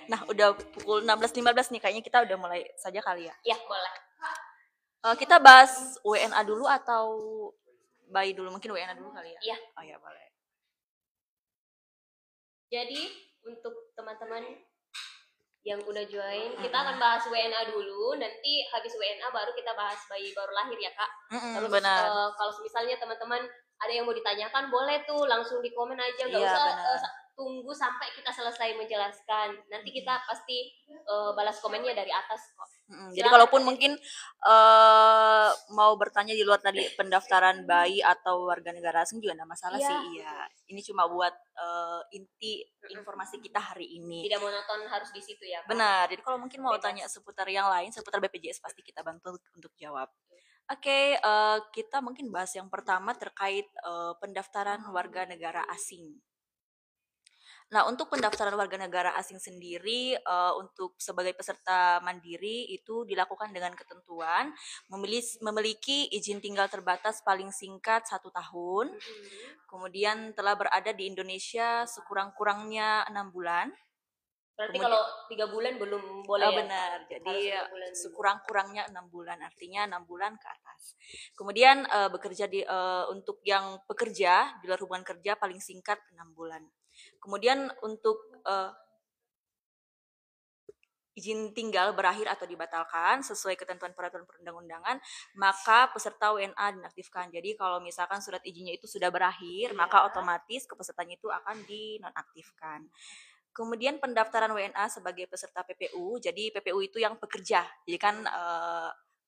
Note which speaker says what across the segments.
Speaker 1: Nah, udah pukul 16.15 nih, kayaknya kita udah mulai saja kali ya.
Speaker 2: Ya, boleh.
Speaker 1: Kita bahas WNA dulu atau bayi dulu? Mungkin WNA dulu kali ya.
Speaker 2: Iya.
Speaker 1: Oh ya, boleh.
Speaker 2: Jadi, untuk teman-teman yang udah join, kita akan bahas WNA dulu, nanti habis WNA baru kita bahas bayi baru lahir ya, Kak. Terus
Speaker 1: Benar.
Speaker 2: kalau misalnya teman-teman ada yang mau ditanyakan, boleh tuh langsung di komen aja, nggak
Speaker 1: Iya,
Speaker 2: usah
Speaker 1: benar.
Speaker 2: tunggu sampai kita selesai menjelaskan. Nanti kita pasti balas komennya dari atas kok.
Speaker 1: Jadi kalaupun mungkin mau bertanya di luar tadi pendaftaran bayi atau warga negara asing juga enggak masalah
Speaker 2: Iya.
Speaker 1: sih. Iya. Ini cuma buat inti informasi kita hari ini.
Speaker 2: Tidak monoton harus di situ ya, Kak.
Speaker 1: Benar. Jadi kalau mungkin mau
Speaker 2: Bebas.
Speaker 1: tanya seputar yang lain, seputar BPJS pasti kita bantu untuk jawab. Oke, kita mungkin bahas yang pertama terkait pendaftaran warga negara asing. Nah, untuk pendaftaran warga negara asing sendiri, untuk sebagai peserta mandiri itu dilakukan dengan ketentuan memiliki izin tinggal terbatas paling singkat 1 tahun, kemudian telah berada di Indonesia sekurang-kurangnya 6 bulan.
Speaker 2: Berarti kalau 3 bulan belum boleh ya?
Speaker 1: Benar, jadi
Speaker 2: Harus 3 bulan dulu.
Speaker 1: sekurang-kurangnya 6 bulan, artinya 6 bulan ke atas. Kemudian bekerja untuk yang pekerja di luar hubungan kerja paling singkat 6 bulan. Kemudian untuk izin tinggal berakhir atau dibatalkan sesuai ketentuan peraturan perundang-undangan, maka peserta WNA dinonaktifkan. Jadi kalau misalkan surat izinnya itu sudah berakhir, maka otomatis kepesertanya itu akan dinonaktifkan. Kemudian pendaftaran WNA sebagai peserta PPU, jadi PPU itu yang pekerja. Jadi kan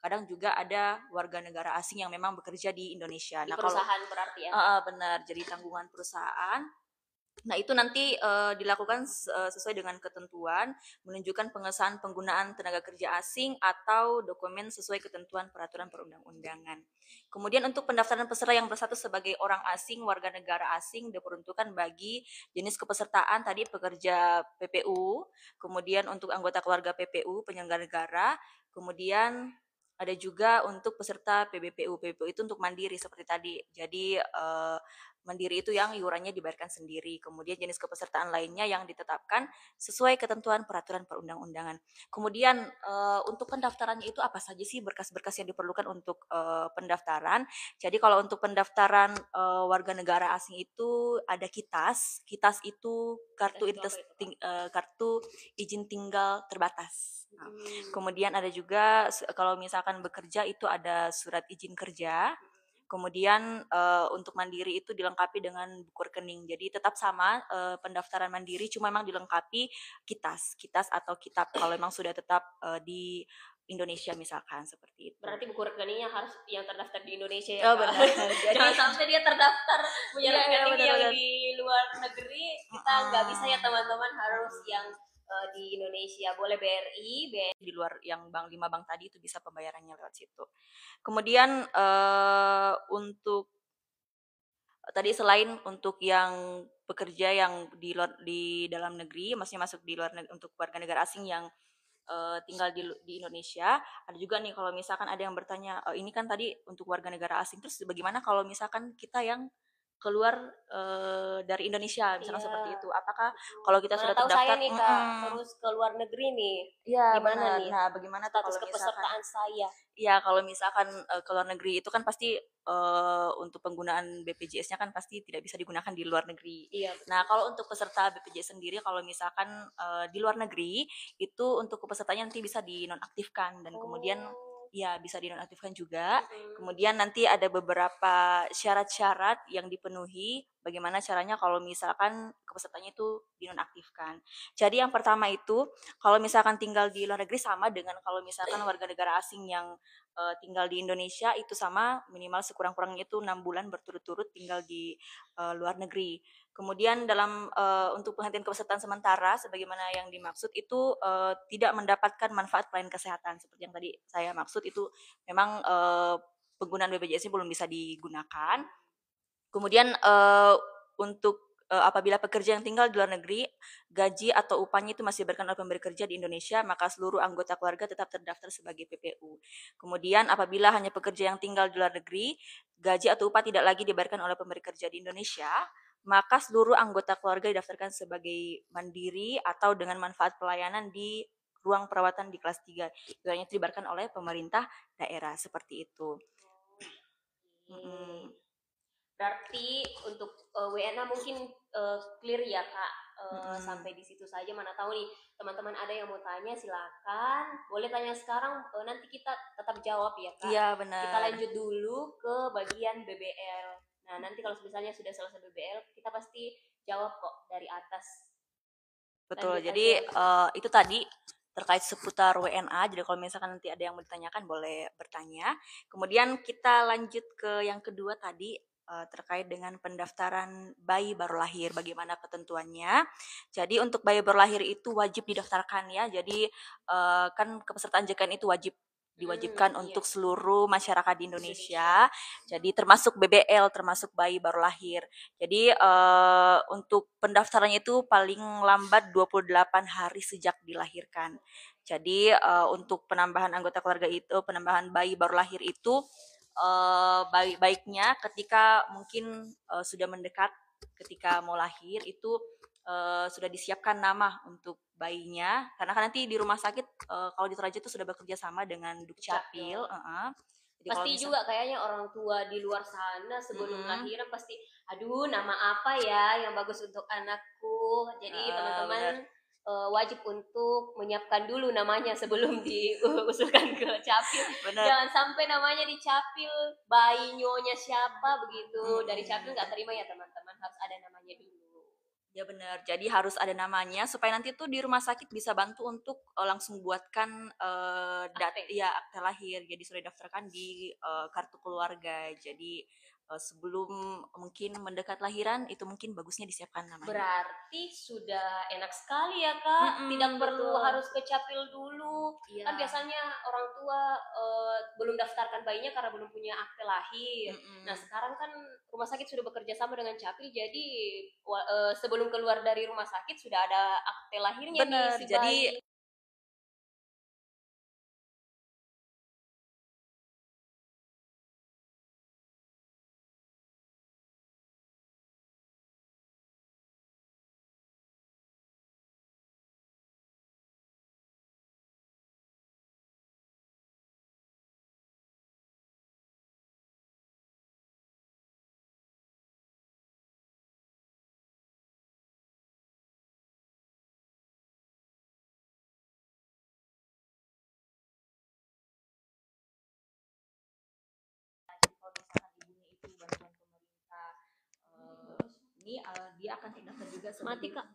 Speaker 1: kadang juga ada warga negara asing yang memang bekerja di Indonesia.
Speaker 2: Di perusahaan berarti ya?
Speaker 1: Benar, jadi tanggungan perusahaan. Nah, itu nanti dilakukan sesuai dengan ketentuan, menunjukkan pengesahan penggunaan tenaga kerja asing atau dokumen sesuai ketentuan peraturan perundang-undangan. Kemudian untuk pendaftaran peserta yang bersatu sebagai orang asing, warga negara asing diperuntukkan bagi jenis kepesertaan tadi pekerja PPU, kemudian untuk anggota keluarga PPU, penyelenggara negara, kemudian ada juga untuk peserta PBPU. PBPU itu untuk mandiri seperti tadi. Jadi mandiri itu yang iurannya dibayarkan sendiri. Kemudian jenis kepesertaan lainnya yang ditetapkan sesuai ketentuan peraturan perundang-undangan. Kemudian untuk pendaftarannya itu apa saja sih berkas-berkas yang diperlukan untuk pendaftaran? Jadi kalau untuk pendaftaran warga negara asing itu ada KITAS. KITAS itu kartu izin tinggal terbatas. Nah, kemudian ada juga kalau misalkan bekerja itu ada surat izin kerja. Kemudian untuk mandiri itu dilengkapi dengan buku rekening. Jadi tetap sama pendaftaran mandiri, cuma memang dilengkapi KITAS atau kitab kalau memang sudah tetap di Indonesia misalkan seperti itu.
Speaker 2: Berarti buku rekeningnya harus yang terdaftar di Indonesia ya,
Speaker 1: Oh,
Speaker 2: Kak?
Speaker 1: benar.
Speaker 2: Jangan sampai dia terdaftar punya rekening
Speaker 1: benar,
Speaker 2: yang
Speaker 1: benar.
Speaker 2: di luar negeri, kita nggak bisa ya teman-teman, harus yang di Indonesia. Boleh BRI,
Speaker 1: di luar yang bank 5 bank tadi itu bisa pembayarannya lewat situ. Kemudian untuk tadi selain untuk yang pekerja yang di dalam negeri, maksudnya masuk di luar negeri untuk warga negara asing yang tinggal di Indonesia, ada juga nih kalau misalkan ada yang bertanya, ini kan tadi untuk warga negara asing, terus bagaimana kalau misalkan kita yang keluar dari Indonesia, misalkan seperti itu, apakah kalau kita sudah
Speaker 2: tahu
Speaker 1: terdaftar?
Speaker 2: saya nih, Kak, terus ke luar negeri nih.
Speaker 1: Iya,
Speaker 2: Gimana
Speaker 1: benar.
Speaker 2: nih
Speaker 1: Nah, bagaimana tuh
Speaker 2: status
Speaker 1: kalau misalkan
Speaker 2: kepesertaan saya?
Speaker 1: Iya, kalau misalkan ke luar negeri itu kan pasti untuk penggunaan BPJS-nya kan pasti tidak bisa digunakan di luar negeri.
Speaker 2: Iya.
Speaker 1: Nah, kalau untuk peserta BPJS sendiri, kalau misalkan di luar negeri itu untuk pesertanya nanti bisa dinonaktifkan dan kemudian ya bisa dinonaktifkan juga. Kemudian nanti ada beberapa syarat-syarat yang dipenuhi. Bagaimana caranya kalau misalkan pesertanya itu dinonaktifkan. Jadi yang pertama itu kalau misalkan tinggal di luar negeri sama dengan kalau misalkan warga negara asing yang tinggal di Indonesia itu sama, minimal sekurang-kurangnya itu 6 bulan berturut-turut tinggal di luar negeri. Kemudian dalam untuk penghentian kepesertaan sementara sebagaimana yang dimaksud itu tidak mendapatkan manfaat pelayanan kesehatan seperti yang tadi saya maksud, itu memang penggunaan BPJS-nya belum bisa digunakan. Kemudian untuk apabila pekerja yang tinggal di luar negeri, gaji atau upahnya itu masih diberikan oleh pemberi kerja di Indonesia, maka seluruh anggota keluarga tetap terdaftar sebagai PPU. Kemudian apabila hanya pekerja yang tinggal di luar negeri, gaji atau upah tidak lagi diberikan oleh pemberi kerja di Indonesia, maka seluruh anggota keluarga didaftarkan sebagai mandiri atau dengan manfaat pelayanan di ruang perawatan di kelas 3 yang dilibatkan oleh pemerintah daerah seperti itu.
Speaker 2: Oke. Berarti untuk WNA mungkin clear ya Kak, sampai di situ saja. Mana tahu nih teman-teman ada yang mau tanya, silakan boleh tanya sekarang, nanti kita tetap jawab ya Kak.
Speaker 1: Iya
Speaker 2: Kita
Speaker 1: benar.
Speaker 2: lanjut dulu ke bagian BBL. Nah nanti kalau misalnya sudah selesai BBL kita pasti jawab kok dari atas.
Speaker 1: Betul.
Speaker 2: Lanjut
Speaker 1: Jadi
Speaker 2: aja.
Speaker 1: itu tadi terkait seputar WNA. Jadi kalau misalkan nanti ada yang mau ditanyakan boleh bertanya. Kemudian kita lanjut ke yang kedua tadi terkait dengan pendaftaran bayi baru lahir. Bagaimana ketentuannya? Jadi untuk bayi baru lahir itu wajib didaftarkan ya. Jadi kan kepesertaan JKN itu diwajibkan
Speaker 2: Iya.
Speaker 1: untuk seluruh masyarakat di Indonesia. Jadi termasuk BBL, termasuk bayi baru lahir. Jadi untuk pendaftarannya itu paling lambat 28 hari sejak dilahirkan. Jadi untuk penambahan anggota keluarga itu, penambahan bayi baru lahir itu baiknya ketika mungkin sudah mendekat ketika mau lahir itu sudah disiapkan nama untuk bayinya karena kan nanti di rumah sakit kalau di Toraja itu sudah bekerja sama dengan Dukcapil. Jadi
Speaker 2: pasti juga kayaknya orang tua di luar sana sebelum lahiran pasti aduh nama apa ya yang bagus untuk anakku. Jadi teman-teman wajib untuk menyiapkan dulu namanya sebelum diusulkan ke capil.
Speaker 1: Bener.
Speaker 2: Jangan sampai namanya di capil bayi nyonya siapa begitu dari capil nggak terima ya teman-teman, harus ada namanya dulu.
Speaker 1: Ya benar. Jadi harus ada namanya supaya nanti tuh di rumah sakit bisa bantu untuk langsung buatkan akte lahir. Jadi sudah didaftarkan di kartu keluarga. Jadi sebelum mungkin mendekat lahiran itu mungkin bagusnya disiapkan namanya.
Speaker 2: Berarti sudah enak sekali ya Kak, tidak perlu harus ke capil dulu. Iya. Kan biasanya orang tua belum daftarkan bayinya karena belum punya akte lahir. Nah sekarang kan rumah sakit sudah bekerja sama dengan capil, jadi sebelum keluar dari rumah sakit sudah ada akte lahirnya.
Speaker 1: Bener,
Speaker 2: nih si
Speaker 1: jadi
Speaker 2: bayi.
Speaker 1: kalau misalkan ibunya itu bantuan pemerintah ini dia akan terdaftar juga
Speaker 2: mati Kak.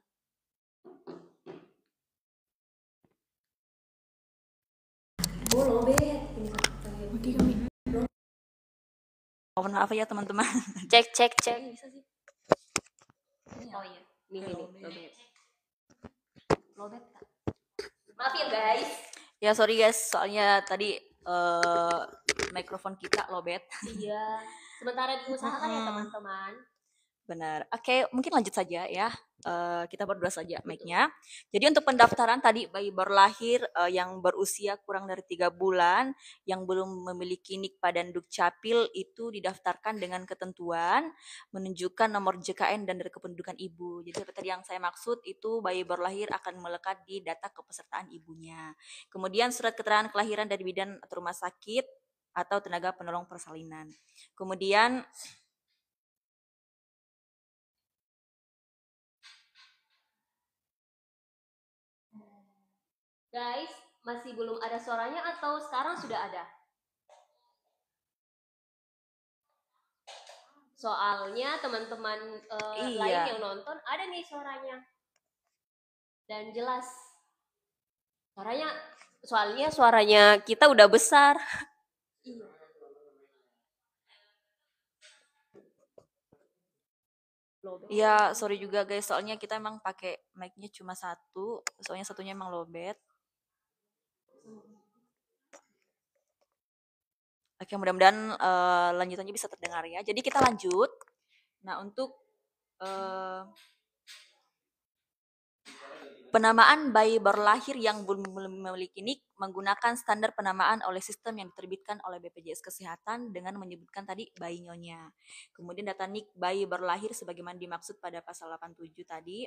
Speaker 1: Mohon maaf ya teman-teman.
Speaker 2: Cek. Oh iya, ini lobet. Maaf ya guys.
Speaker 1: Ya sorry guys, soalnya tadi mikrofon kita lobet.
Speaker 2: Iya, sementara diusahakan ya teman-teman.
Speaker 1: Benar. Oke, mungkin lanjut saja ya. Kita berdua saja mic-nya. Jadi untuk pendaftaran tadi bayi baru lahir yang berusia kurang dari 3 bulan yang belum memiliki NIK dan Dukcapil itu didaftarkan dengan ketentuan menunjukkan nomor JKN dan dari kependudukan ibu. Jadi seperti yang saya maksud itu bayi baru lahir akan melekat di data kepesertaan ibunya. Kemudian surat keterangan kelahiran dari bidan atau rumah sakit atau tenaga penolong persalinan. Kemudian
Speaker 2: Guys, masih belum ada suaranya atau sekarang sudah ada? Soalnya teman-teman lain yang nonton ada nih suaranya. Dan jelas. Soalnya suaranya kita udah besar.
Speaker 1: Ya, sorry juga guys, soalnya kita emang pakai mic-nya cuma satu, soalnya satunya emang lowbat. Oke, mudah-mudahan lanjutannya bisa terdengar ya. Jadi kita lanjut. Nah, untuk Penamaan bayi baru lahir yang belum memiliki NIK menggunakan standar penamaan oleh sistem yang diterbitkan oleh BPJS Kesehatan dengan menyebutkan tadi bayi nyonya. Kemudian data NIK bayi baru lahir sebagaimana dimaksud pada pasal 87 tadi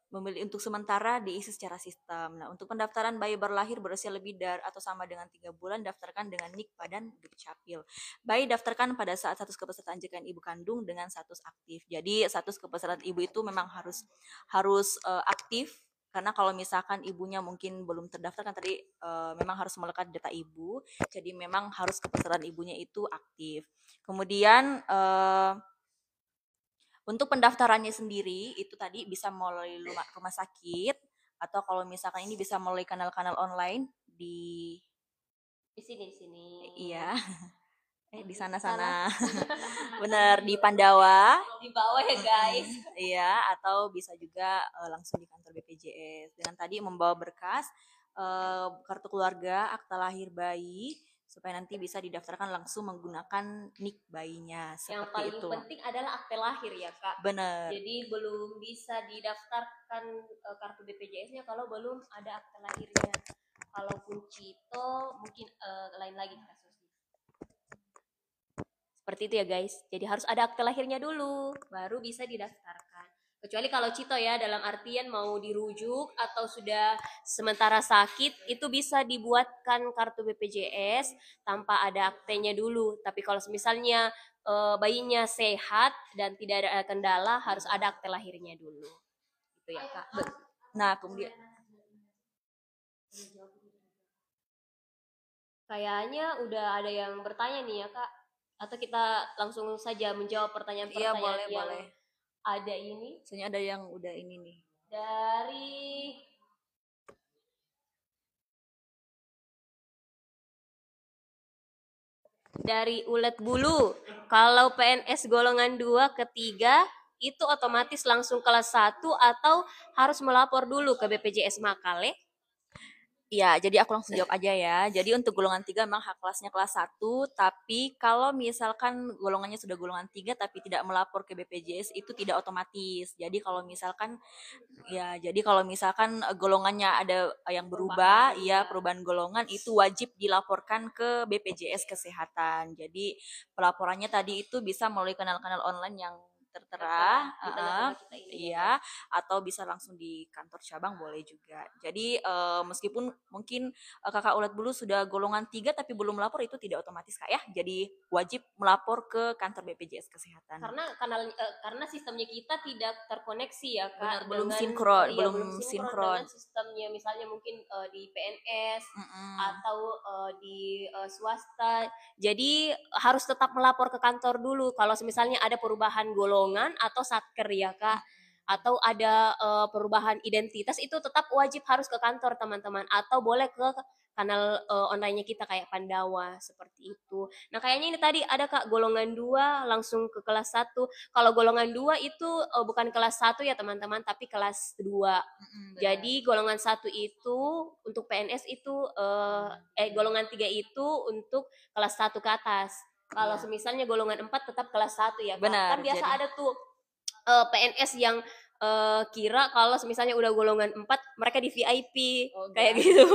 Speaker 1: memilih untuk sementara diisi secara sistem. Nah, untuk pendaftaran bayi baru lahir berusia lebih dari atau sama dengan 3 bulan, daftarkan dengan NIK Badan Dukcapil. Bayi daftarkan pada saat status kepesertaan JKN ibu kandung dengan status aktif. Jadi status kepesertaan ibu itu memang harus aktif, karena kalau misalkan ibunya mungkin belum terdaftar kan tadi memang harus melekat data ibu, jadi memang harus kepesertaan ibunya itu aktif. Kemudian untuk pendaftarannya sendiri itu tadi bisa melalui rumah sakit, atau kalau misalkan ini bisa melalui kanal-kanal online di
Speaker 2: sini.
Speaker 1: Iya. Di sana-sana. Bener, di Pandawa.
Speaker 2: Di bawah ya guys.
Speaker 1: Iya, atau bisa juga langsung di kantor BPJS. Dengan tadi membawa berkas, kartu keluarga, akta lahir bayi, supaya nanti bisa didaftarkan langsung menggunakan NIK bayinya.
Speaker 2: Yang paling penting adalah akte lahir ya Kak.
Speaker 1: Bener.
Speaker 2: Jadi belum bisa didaftarkan kartu BPJS-nya kalau belum ada akte lahirnya. Kalaupun Cito mungkin lain lagi kasusnya. Seperti itu ya guys. Jadi harus ada akte lahirnya dulu, baru bisa didaftarkan. Kecuali kalau Cito ya, dalam artian mau dirujuk atau sudah sementara sakit, itu bisa dibuatkan kartu BPJS tanpa ada aktenya dulu. Tapi kalau misalnya bayinya sehat dan tidak ada kendala, harus ada akte lahirnya dulu. Gitu ya Kak.
Speaker 1: Nah, kemudian
Speaker 2: kayaknya udah ada yang bertanya nih ya Kak. Atau kita langsung saja menjawab pertanyaan-pertanyaan yang
Speaker 1: boleh.
Speaker 2: ada ini.
Speaker 1: Soalnya ada yang udah ini nih.
Speaker 2: Dari Ulet Bulu, kalau PNS golongan 2 ke 3 itu otomatis langsung kelas 1 atau harus melapor dulu ke BPJS Makale?
Speaker 1: Iya, jadi aku langsung jawab aja ya. Jadi untuk golongan 3 memang hak kelasnya kelas 1, tapi kalau misalkan golongannya sudah golongan 3 tapi tidak melapor ke BPJS itu tidak otomatis. Jadi kalau misalkan golongannya ada yang berubah, perubahan golongan itu wajib dilaporkan ke BPJS Kesehatan. Jadi pelaporannya tadi itu bisa melalui kanal-kanal online yang tertera, iya, atau bisa langsung di kantor cabang boleh juga. Jadi meskipun mungkin kakak ulat bulu sudah golongan 3 tapi belum melapor, itu tidak otomatis Kak ya. Jadi wajib melapor ke kantor BPJS Kesehatan.
Speaker 2: Karena sistemnya kita tidak terkoneksi ya Kak.
Speaker 1: Belum sinkron,
Speaker 2: dengan sistemnya misalnya mungkin di PNS atau di swasta. Jadi harus tetap melapor ke kantor dulu kalau misalnya ada perubahan golongan atau satker ya Kak, atau ada perubahan identitas, itu tetap wajib harus ke kantor teman-teman, atau boleh ke kanal online-nya kita kayak Pandawa seperti itu. Nah kayaknya ini tadi ada Kak golongan 2 langsung ke kelas 1. Kalau golongan 2 itu bukan kelas 1 ya teman-teman, tapi kelas 2. Jadi golongan 1 itu untuk PNS itu golongan 3 itu untuk kelas 1 ke atas. Kalau misalnya golongan 4 tetap kelas 1 ya Kak.
Speaker 1: Benar,
Speaker 2: kan biasa ada tuh PNS yang kira kalau misalnya udah golongan 4 mereka di VIP kayak gitu.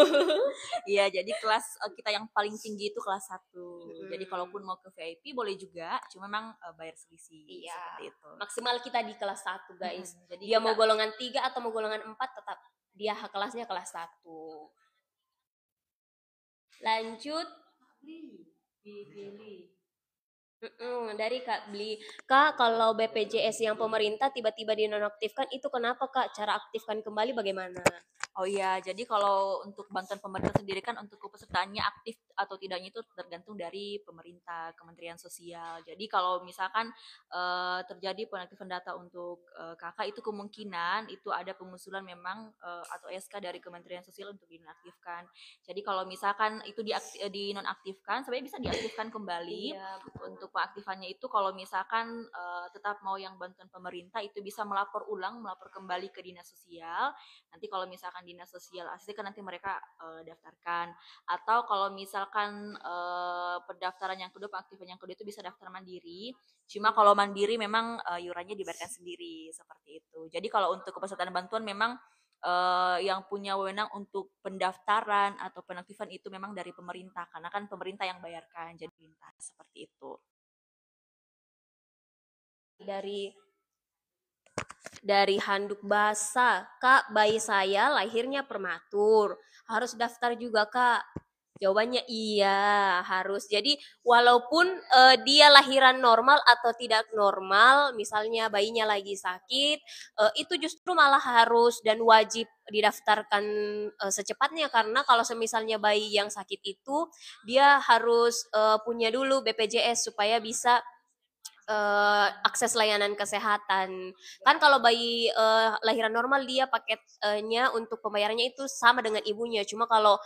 Speaker 1: Iya, jadi kelas kita yang paling tinggi itu kelas 1. Jadi kalaupun mau ke VIP boleh juga, cuma memang bayar selisih.
Speaker 2: Iya.
Speaker 1: Seperti itu.
Speaker 2: Maksimal kita di kelas 1 guys.
Speaker 1: Jadi
Speaker 2: dia mau golongan 3 atau mau golongan 4 tetap dia kelasnya kelas 1. Lanjut dari Kak Bli. Kak, kalau BPJS yang pemerintah tiba-tiba dinonaktifkan itu kenapa Kak? Cara aktifkan kembali bagaimana?
Speaker 1: Oh iya, jadi kalau untuk bantuan pemerintah sendiri kan untuk kepesertaannya aktif atau tidaknya itu tergantung dari pemerintah, Kementerian Sosial. Jadi kalau misalkan terjadi penaktifan data untuk kakak, itu kemungkinan itu ada pengusulan memang atau SK dari Kementerian Sosial untuk dinonaktifkan. Jadi kalau misalkan itu dinonaktifkan, sebenarnya bisa diaktifkan kembali. Untuk pengaktifannya itu kalau misalkan tetap mau yang bantuan pemerintah itu bisa melapor kembali ke Dinas Sosial. Nanti kalau misalkan Dinas Sosial asli kan nanti mereka daftarkan. Atau kalau misalkan misalkan pendaftaran yang kedua, pengaktifan yang kedua itu bisa daftar mandiri. Cuma kalau mandiri memang iurannya dibayarkan sendiri seperti itu. Jadi kalau untuk kepesertaan bantuan memang yang punya wewenang untuk pendaftaran atau penaktifan itu memang dari pemerintah, karena kan pemerintah yang bayarkan, jadi pemerintah seperti itu.
Speaker 2: Dari handuk basah, Kak, bayi saya lahirnya prematur. Harus daftar juga, Kak. Jawabannya iya, harus. Jadi walaupun dia lahiran normal atau tidak normal, misalnya bayinya lagi sakit, itu justru malah harus dan wajib didaftarkan secepatnya, karena kalau semisalnya bayi yang sakit itu dia harus punya dulu BPJS supaya bisa akses layanan kesehatan. Kan kalau bayi lahiran normal dia paketnya untuk pembayarannya itu sama dengan ibunya. Cuma kalau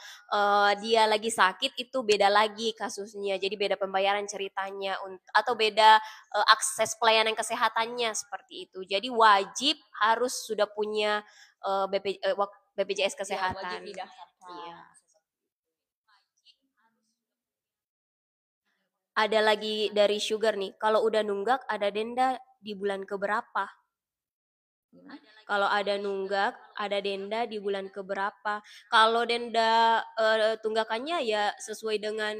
Speaker 2: dia lagi sakit itu beda lagi kasusnya. Jadi beda pembayaran ceritanya atau beda akses pelayanan kesehatannya seperti itu. Jadi wajib harus sudah punya BPJS
Speaker 1: Ya, wajib
Speaker 2: kesehatan.
Speaker 1: didaftarkan.
Speaker 2: Iya. Ada lagi dari Sugar nih. Kalau udah nunggak ada denda di bulan keberapa? Kalau ada nunggak, ada denda di bulan keberapa? Kalau denda tunggakannya ya sesuai dengan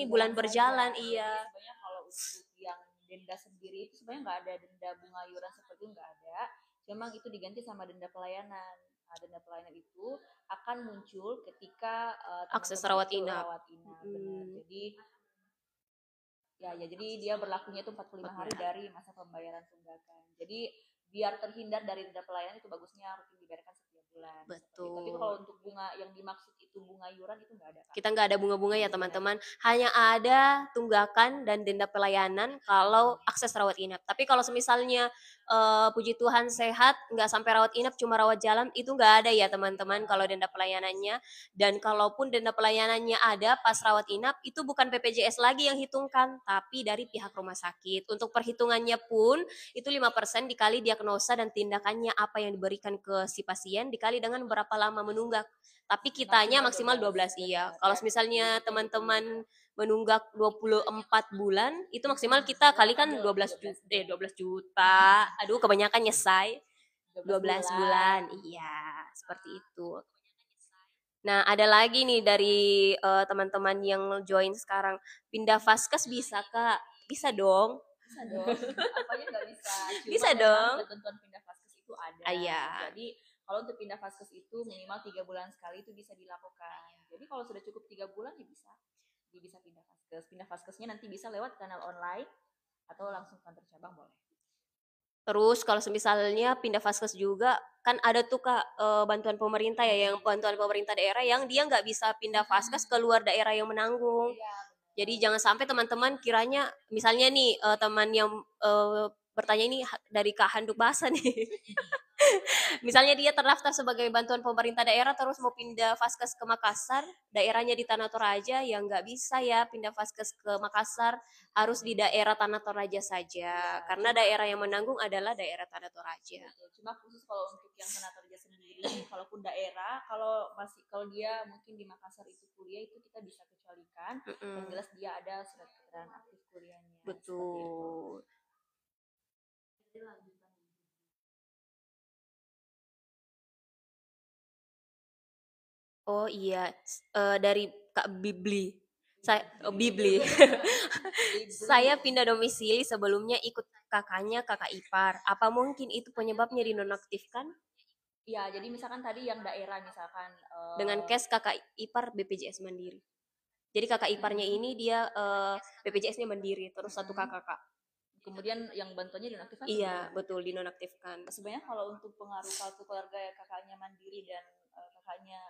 Speaker 2: bulan berjalan,
Speaker 1: saja.
Speaker 2: iya.
Speaker 1: Jadi sebenarnya kalau untuk yang denda sendiri itu sebenarnya nggak ada denda bunga iuran seperti itu, nggak ada. Memang itu diganti sama denda pelayanan. Nah, denda pelayanan itu akan muncul ketika
Speaker 2: Akses
Speaker 1: teman-teman
Speaker 2: rawat
Speaker 1: itu
Speaker 2: inap.
Speaker 1: rawat inap, benar. Jadi dia berlakunya itu 45 hari dari masa pembayaran tunggakan. Jadi biar terhindar dari denda pelayanan itu bagusnya rutin dibayarkan setiap bulan.
Speaker 2: Betul.
Speaker 1: Tapi kalau untuk bunga yang dimaksud itu bunga iuran itu nggak ada, Kak.
Speaker 2: Kita nggak ada bunga-bunga ya teman-teman, hanya ada tunggakan dan denda pelayanan kalau akses rawat inap. Tapi kalau misalnya puji Tuhan sehat, nggak sampai rawat inap, cuma rawat jalan, itu nggak ada ya teman-teman kalau denda pelayanannya. Dan kalaupun denda pelayanannya ada pas rawat inap, itu bukan BPJS lagi yang hitungkan, tapi dari pihak rumah sakit. Untuk perhitungannya pun itu 5% dikali diagnosa dan tindakannya apa yang diberikan ke si pasien dikali dengan berapa lama menunggak. Tapi kitanya maksimal 12, iya. Kalau misalnya teman-teman menunggak 24 bulan, itu maksimal kita kalikan 12 juta. Aduh, kebanyakan nyesai. 12 bulan. Iya, seperti itu. Nah, ada lagi nih dari teman-teman yang join sekarang. Pindah vaskes bisa, Kak? Bisa dong.
Speaker 1: Bisa dong. Apanya nggak bisa? Cuma
Speaker 2: Bisa
Speaker 1: memang
Speaker 2: dong.
Speaker 1: ketentuan pindah vaskes itu ada.
Speaker 2: Iya.
Speaker 1: Jadi kalau untuk pindah vaskes itu minimal 3 bulan sekali itu bisa dilakukan. Jadi kalau sudah cukup 3 bulan ya bisa, bisa pindah vaskes. Pindah vaskesnya nanti bisa lewat kanal online atau langsung kantor cabang boleh.
Speaker 2: Terus kalau misalnya pindah vaskes juga kan ada tuh Kak bantuan pemerintah ya, yang bantuan pemerintah daerah yang dia nggak bisa pindah vaskes ke luar daerah yang menanggung. Jadi jangan sampai teman-teman kiranya misalnya nih teman yang bertanya ini dari Kak Handuk Basa nih. Misalnya dia terdaftar sebagai bantuan pemerintah daerah terus mau pindah vaskes ke Makassar, daerahnya di Tanah Toraja, ya nggak bisa ya pindah vaskes ke Makassar, harus di daerah Tanah Toraja saja, karena daerah yang menanggung adalah daerah Tanah Toraja.
Speaker 1: Cuma khusus kalau untuk yang Tanah Toraja sendiri, kalaupun daerah, kalau dia mungkin di Makassar itu kuliah itu kita bisa kecualikan, yang jelas dia ada surat keterangan aktif kuliahnya.
Speaker 2: Betul. Oh iya, dari Kak Bibli. Bibli. Saya pindah domisili sebelumnya ikut kakaknya kakak ipar. Apa mungkin itu penyebabnya dinonaktifkan?
Speaker 1: Ya, jadi misalkan tadi yang daerah misalkan
Speaker 2: dengan cash kakak ipar BPJS Mandiri. Jadi kakak iparnya ini dia BPJS-nya Mandiri, terus satu kakak.
Speaker 1: Kemudian yang bantuannya dinonaktifkan?
Speaker 2: Iya, betul dinonaktifkan.
Speaker 1: Sebenarnya kalau untuk pengaruh satu keluarga ya kakaknya Mandiri dan kakaknya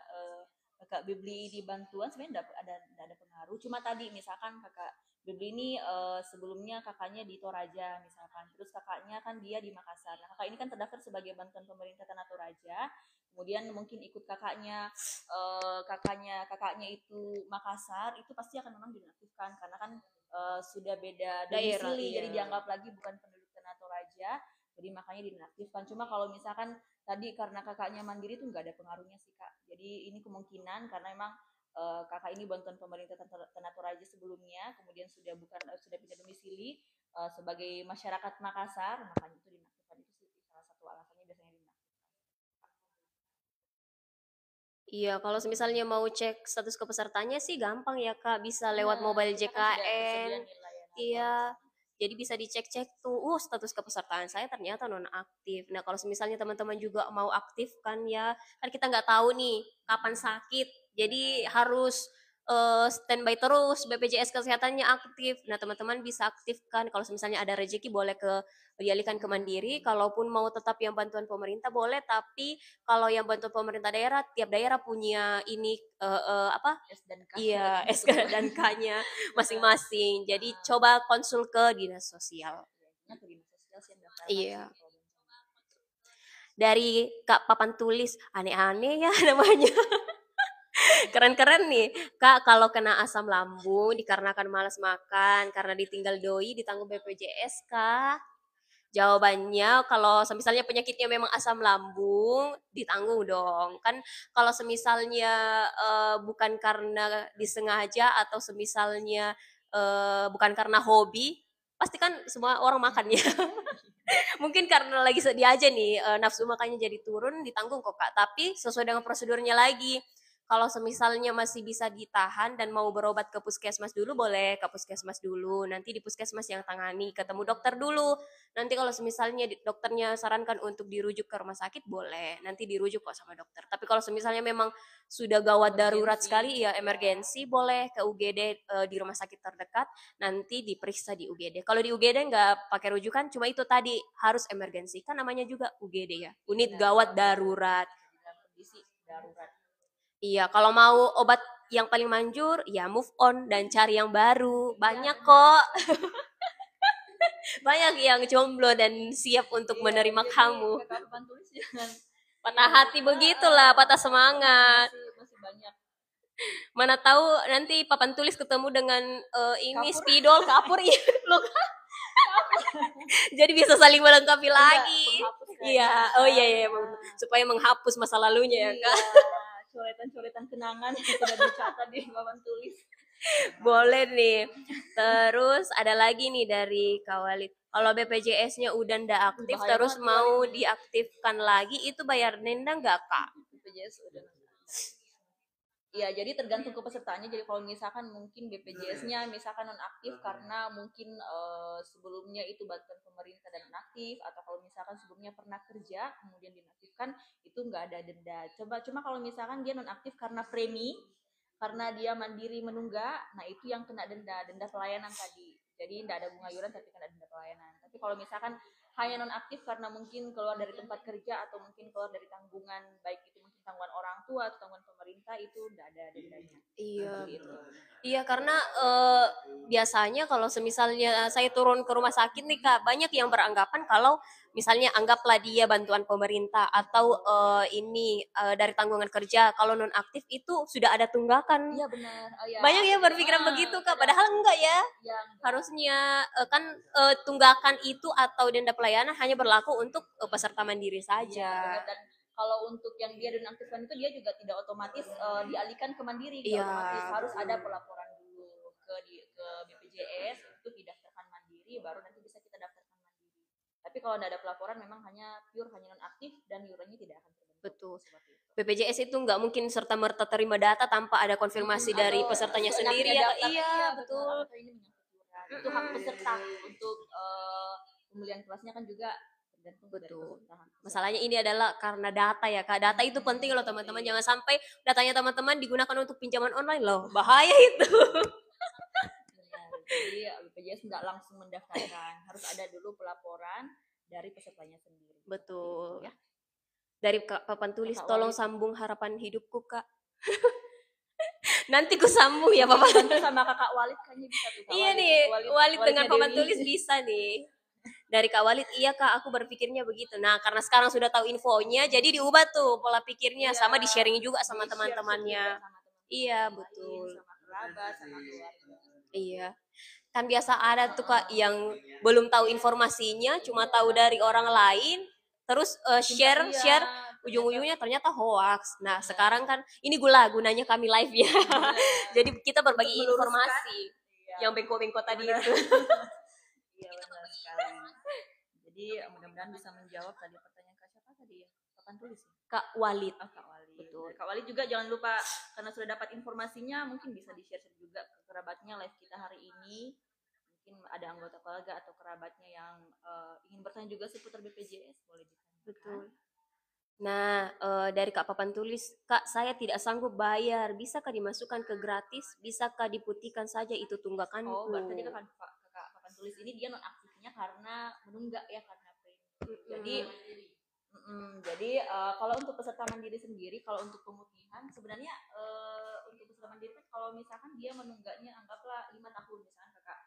Speaker 1: kakak Bibli di bantuan sebenarnya ada pengaruh. Cuma tadi misalkan kakak Bibli ini sebelumnya kakaknya di Toraja misalkan, terus kakaknya kan dia di Makassar. Nah, kakak ini kan terdaftar sebagai bantuan pemerintah Tanah Toraja. Kemudian mungkin ikut kakaknya itu Makassar, itu pasti akan memang dinonaktifkan karena kan sudah beda domisili, jadi dianggap lagi bukan penduduk Tanah Toraja, jadi makanya dinonaktifkan. Cuma kalau misalkan tadi karena kakaknya Mandiri itu nggak ada pengaruhnya sih Kak, jadi ini kemungkinan karena memang kakak ini bantuan pemerintah Tana Toraja sebelumnya, kemudian sudah pindah domisili sebagai masyarakat Makassar, makanya itu dinaktifkan. Itu sih salah satu alasannya biasanya dinaktifkan.
Speaker 2: Iya, kalau misalnya mau cek status kepesertanya sih gampang ya Kak, bisa lewat
Speaker 1: Benar,
Speaker 2: mobile
Speaker 1: kita kan sudah tersedia
Speaker 2: JKN.
Speaker 1: nih layanan
Speaker 2: Iya,
Speaker 1: pemeriksaan.
Speaker 2: jadi bisa dicek-cek tuh, status kepesertaan saya ternyata nonaktif. Nah, kalau misalnya teman-teman juga mau aktif kan ya, kan kita nggak tahu nih kapan sakit, jadi harus standby terus, BPJS kesehatannya aktif. Nah, teman-teman bisa aktifkan. Kalau misalnya ada rezeki boleh dialihkan ke Mandiri. Kalaupun mau tetap yang bantuan pemerintah boleh, tapi kalau yang bantuan pemerintah daerah, tiap daerah punya ini apa?
Speaker 1: S dan K
Speaker 2: Iya,
Speaker 1: suratnya
Speaker 2: SK
Speaker 1: kebetulan.
Speaker 2: dan K-nya
Speaker 1: Benar.
Speaker 2: masing-masing. Jadi coba konsul ke dinas sosial.
Speaker 1: Ya, ke dinas sosial sih yang daftarkan sih
Speaker 2: Iya.
Speaker 1: kalau bencana.
Speaker 2: Dari Kak Papan Tulis, aneh-aneh ya namanya. Keren-keren nih. Kak, kalau kena asam lambung dikarenakan malas makan, karena ditinggal doi, ditanggung BPJS, Kak. Jawabannya kalau semisalnya penyakitnya memang asam lambung ditanggung dong. Kan kalau semisalnya bukan karena disengaja atau semisalnya bukan karena hobi, pasti kan semua orang makan ya. Mungkin karena lagi sedih aja nih, nafsu makannya jadi turun, ditanggung kok Kak. Tapi sesuai dengan prosedurnya lagi. Kalau semisalnya masih bisa ditahan dan mau berobat ke puskesmas dulu, boleh ke puskesmas dulu. Nanti di puskesmas yang tangani, ketemu dokter dulu. Nanti kalau semisalnya dokternya sarankan untuk dirujuk ke rumah sakit, boleh. Nanti dirujuk kok sama dokter. Tapi kalau semisalnya memang sudah gawat darurat sekali, ya emergensi, boleh ke UGD di rumah sakit terdekat. Nanti diperiksa di UGD. Kalau di UGD nggak pakai rujukan, cuma itu tadi harus emergensi. Kan namanya juga UGD ya, unit gawat darurat.
Speaker 1: Dalam kondisi darurat.
Speaker 2: Iya, kalau mau obat yang paling manjur, ya move on dan cari yang baru. Banyak kok, banyak yang jomblo dan siap untuk menerima kamu.
Speaker 1: Kakak Papan Tulis jangan
Speaker 2: Patah hati begitulah, patah semangat.
Speaker 1: masih banyak.
Speaker 2: Mana tahu nanti Papan Tulis ketemu dengan ini spidol kapur ya. Jadi bisa saling melengkapi lagi. Iya, oh iya, supaya menghapus masa lalunya ya Kak.
Speaker 1: Coretan-coretan kenangan yang sudah dicatat di Papan Tulis.
Speaker 2: Boleh nih. Terus ada lagi nih dari Kawalid. Kalau BPJS-nya udah ndak aktif terus mau diaktifkan lagi, itu bayar denda nggak Kak?
Speaker 1: BPJS udah. Iya, jadi tergantung kepesertaannya. Jadi kalau misalkan mungkin BPJS-nya misalkan nonaktif karena mungkin sebelumnya itu bantuan pemerintah dan nonaktif, atau kalau misalkan sebelumnya pernah kerja kemudian dinaktifkan, itu nggak ada denda. Cuma kalau misalkan dia nonaktif karena premi, karena dia mandiri menunggak, nah itu yang kena denda pelayanan tadi. Jadi tidak ada bunga iuran tapi kena denda pelayanan. Tapi kalau misalkan hanya nonaktif karena mungkin keluar dari tempat kerja atau mungkin keluar dari tanggungan, baik itu mungkin tanggungan orang tua atau tanggungan pemerintah, itu tidak ada dendanya.
Speaker 2: Iya.
Speaker 1: Gitu.
Speaker 2: Iya, karena biasanya kalau semisalnya saya turun ke rumah sakit nih Kak, banyak yang beranggapan kalau misalnya anggaplah dia bantuan pemerintah atau ini dari tanggungan kerja, kalau nonaktif itu sudah ada tunggakan.
Speaker 1: Iya benar. Oh, ya.
Speaker 2: Banyak yang berpikiran begitu Kak, padahal enggak ya.
Speaker 1: Ya,
Speaker 2: Harusnya kan tunggakan itu atau denda pelayanan hanya berlaku untuk peserta mandiri saja.
Speaker 1: Ya, dan kalau untuk yang dia dinonaktifkan itu dia juga tidak otomatis dialihkan ke mandiri, otomatis harus ada pelaporan dulu ke BPJS untuk didaftarkan mandiri, baru nanti bisa kita daftarkan mandiri. Tapi kalau tidak ada pelaporan memang hanya nonaktif dan iurannya tidak akan terbentuk.
Speaker 2: Betul. BPJS itu nggak mungkin serta merta terima data tanpa ada konfirmasi dari pesertanya sendiri ya. Iya, betul.
Speaker 1: Itu hak peserta untuk pemilihan kelasnya kan juga tergantung dari peserta.
Speaker 2: Masalahnya ini adalah karena data ya Kak. Data itu penting loh teman-teman. Jangan sampai datanya teman-teman digunakan untuk pinjaman online loh. Bahaya itu.
Speaker 1: Jadi BPJS nggak langsung mendaftarkan, harus ada dulu pelaporan dari pesertanya sendiri.
Speaker 2: Betul. Ya. Dari Papan Tulis, tolong sambung harapan hidupku Kak. Nanti ku sambung ya Papan.
Speaker 1: Bantu sama Kakak Walid kayaknya bisa tuh.
Speaker 2: Iya nih, Walid dengan Papan Tulis bisa nih. Dari Kak Walid, iya Kak, aku berpikirnya begitu. Nah, karena sekarang sudah tahu infonya, jadi diubah tuh pola pikirnya, sama di-sharing juga sama teman-temannya. Iya, betul.
Speaker 1: Sama kerabat, sama keluarga.
Speaker 2: Iya. Kan biasa ada tuh Kak yang belum tahu informasinya, cuma tahu dari orang lain, terus share ujung-ujungnya ternyata hoax. Nah, sekarang kan ini gunanya kami live ya. Jadi kita berbagi informasi yang bengkok-bengkok tadi itu.
Speaker 1: Iya, benar sekali. Jadi mudah-mudahan bisa menjawab tadi pertanyaan Kak siapa tadi ya? Papan tulis ya?
Speaker 2: Kak Walid.
Speaker 1: Oh, Kak Walid.
Speaker 2: Betul.
Speaker 1: Kak Walid juga jangan lupa, karena sudah dapat informasinya, mungkin bisa di-share juga ke kerabatnya live kita hari ini. Mungkin ada anggota keluarga atau kerabatnya yang ingin bertanya juga seputar BPJS, boleh ditanyakan.
Speaker 2: Betul. Nah, dari Kak Papan tulis, Kak saya tidak sanggup bayar, bisakah dimasukkan ke gratis? Bisakah diputihkan saja itu tunggakanku?
Speaker 1: Oh, berarti kakak Papan tulis ini dia nonaktifnya karena menunggak ya, karena premi. Jadi kalau untuk peserta mandiri sendiri, kalau untuk pemutihan sebenarnya untuk peserta mandiri kan kalau misalkan dia menunggaknya anggaplah 5 tahun misalkan kakak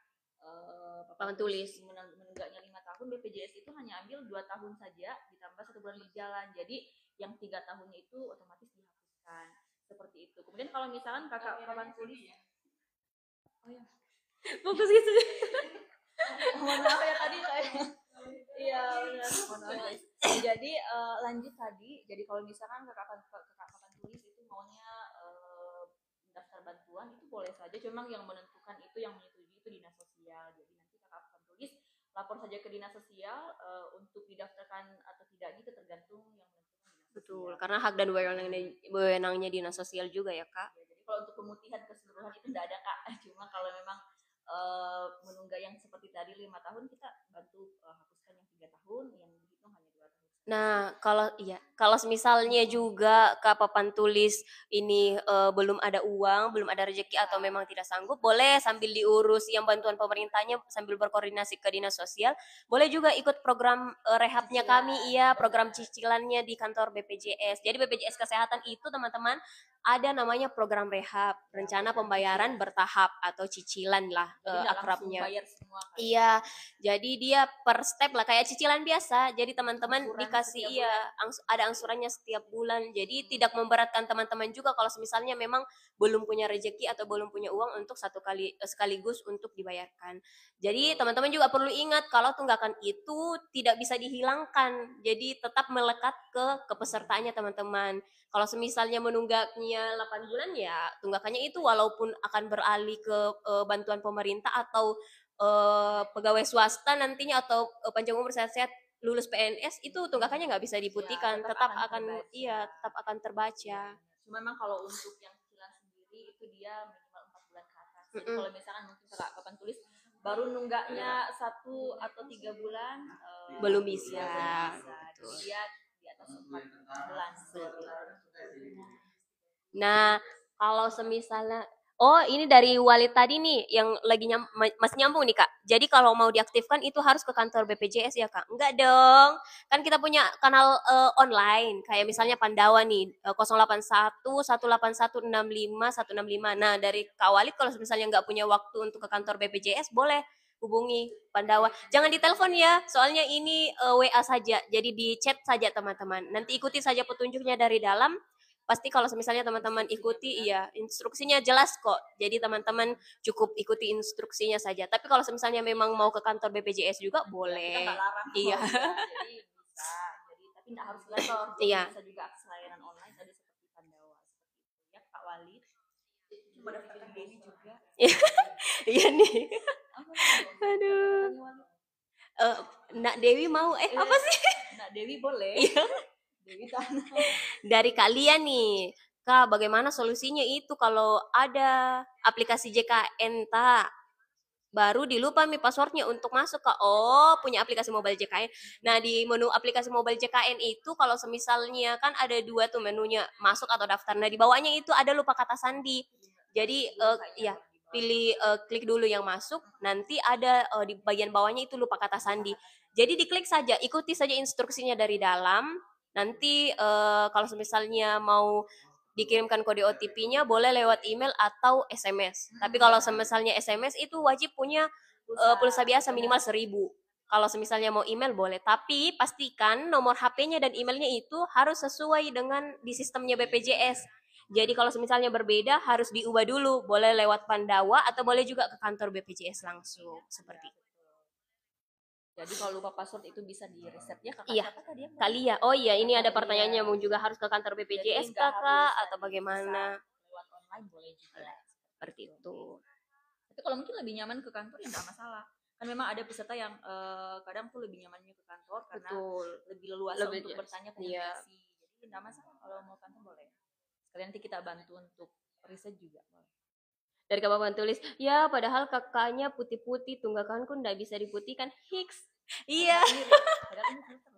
Speaker 2: Papan tulis
Speaker 1: menunggaknya 5 tahun, BPJS itu hanya ambil 2 tahun saja ditambah 1 bulan berjalan, jadi yang 3 tahunnya itu otomatis dihapuskan seperti itu. Kemudian kalau misalkan kakak papan tulis oh ya
Speaker 2: fokus gitu.
Speaker 1: mohon maaf ya tadi saya iya benar mohon maaf guys. Jadi lanjut tadi, jadi kalau misalkan kakak papan tulis itu maunya daftar bantuan itu boleh saja, cuma yang menentukan itu yang menyetujui itu dinas sosial. Jadi nanti kakak papan tulis lapor saja ke dinas sosial untuk didaftarkan atau tidaknya itu tergantung yang menentukan dinas sosial.
Speaker 2: Betul, karena hak dan wewenangnya dinas sosial juga ya kak.
Speaker 1: Ya, jadi kalau untuk pemutihan keseluruhan itu tidak ada kak, cuma kalau memang menunggak yang seperti tadi 5 tahun kita bantu hapuskan yang 3 tahun, yang dihitung hanya 2 tahun.
Speaker 2: Nah, kalau misalnya juga Kak Papan tulis ini belum ada uang, belum ada rezeki atau memang tidak sanggup, boleh sambil diurus yang bantuan pemerintahnya sambil berkoordinasi ke dinas sosial, boleh juga ikut program rehabnya kami, iya, program cicilannya di kantor BPJS. Jadi BPJS Kesehatan itu teman-teman ada namanya program rehab, rencana pembayaran bertahap atau cicilan lah akrabnya. Iya, jadi dia per step lah kayak cicilan biasa. Jadi teman-teman dikasih ada angsurannya setiap bulan. Jadi tidak memberatkan teman-teman juga kalau misalnya memang belum punya rezeki atau belum punya uang untuk sekaligus untuk dibayarkan. Jadi teman-teman juga perlu ingat kalau tunggakan itu tidak bisa dihilangkan. Jadi tetap melekat ke pesertanya teman-teman. Kalau misalnya menunggaknya 8 bulan ya tunggakannya itu walaupun akan beralih ke bantuan pemerintah atau pegawai swasta nantinya atau panjang umur sehat-sehat lulus PNS itu tunggakannya nggak bisa diputihkan, ya, tetap akan terbaca.
Speaker 1: Cuma memang kalau untuk yang cicilan sendiri itu dia minimal 4 bulan ke atas. Jadi kalau misalkan mungkin kakak papan tulis baru nunggaknya 1 atau 3 bulan
Speaker 2: belum bisa.
Speaker 1: Jadi dia di atas 4 bulan.
Speaker 2: Nah, kalau semisalnya ini dari Walid tadi nih yang lagi masih nyambung nih Kak. Jadi kalau mau diaktifkan itu harus ke kantor BPJS ya Kak? Enggak dong. Kan kita punya kanal online kayak misalnya Pandawa nih 081 181 65 165. Nah, dari Kak Walid kalau misalnya nggak punya waktu untuk ke kantor BPJS boleh hubungi Pandawa. Jangan ditelepon ya, soalnya ini WA saja. Jadi di chat saja teman-teman. Nanti ikuti saja petunjuknya dari dalam. Pasti kalau misalnya teman-teman ikuti, iya instruksinya jelas kok. Jadi teman-teman cukup ikuti instruksinya saja. Tapi kalau misalnya memang mau ke kantor BPJS juga boleh.
Speaker 1: Iya. Jadi bisa. Tapi tidak harus kantor.
Speaker 2: Iya.
Speaker 1: Bisa juga akses layanan online tadi seperti Pandawa seperti itu. Ya Kak Walid. Coba daftarkan Dewi juga.
Speaker 2: Iya nih. Aduh. Nak Dewi mau apa sih?
Speaker 1: Nak Dewi boleh.
Speaker 2: Dari kalian nih, Kak, bagaimana solusinya itu kalau ada aplikasi JKN tak? Baru dilupa nih passwordnya untuk masuk Kak. Oh, punya aplikasi mobile JKN. Nah, di menu aplikasi mobile JKN itu kalau semisalnya kan ada 2 tuh menunya, masuk atau daftar. Nah, di bawahnya itu ada lupa kata sandi. Jadi pilih klik dulu yang masuk, nanti ada di bagian bawahnya itu lupa kata sandi. Jadi diklik saja, ikuti saja instruksinya dari dalam. Nanti kalau misalnya mau dikirimkan kode OTP-nya boleh lewat email atau SMS. Tapi kalau misalnya SMS itu wajib punya pulsa biasa minimal 1.000. Kalau misalnya mau email boleh, tapi pastikan nomor HP-nya dan emailnya itu harus sesuai dengan di sistemnya BPJS. Jadi kalau misalnya berbeda harus diubah dulu, boleh lewat Pandawa atau boleh juga ke kantor BPJS langsung, seperti itu.
Speaker 1: Jadi kalau lupa password itu bisa di reset ya kakak.
Speaker 2: Iya.
Speaker 1: Siapa tadi yang
Speaker 2: Kali ya. Oh iya, ini ada
Speaker 1: Iya.
Speaker 2: pertanyaannya, mau juga harus ke kantor
Speaker 1: Jadi
Speaker 2: BPJS
Speaker 1: nggak
Speaker 2: kakak
Speaker 1: harus
Speaker 2: atau
Speaker 1: tadi,
Speaker 2: bagaimana?
Speaker 1: bisa lewat online boleh juga.
Speaker 2: Seperti itu.
Speaker 1: Tapi kalau mungkin lebih nyaman ke kantor ya nggak masalah. Kan memang ada peserta yang kadang tuh lebih nyamannya ke kantor karena
Speaker 2: Betul.
Speaker 1: lebih leluasa
Speaker 2: Lebih
Speaker 1: untuk
Speaker 2: jelas.
Speaker 1: bertanya
Speaker 2: Iya.
Speaker 1: komunikasi. Jadi nggak masalah kalau mau kantor boleh. Sekalian nanti kita bantu untuk riset juga boleh.
Speaker 2: Dari kapan tulis, ya padahal kakaknya putih-putih, tunggakanku ndak bisa diputihkan. Hiks. Iya.
Speaker 1: Padahal ini filter.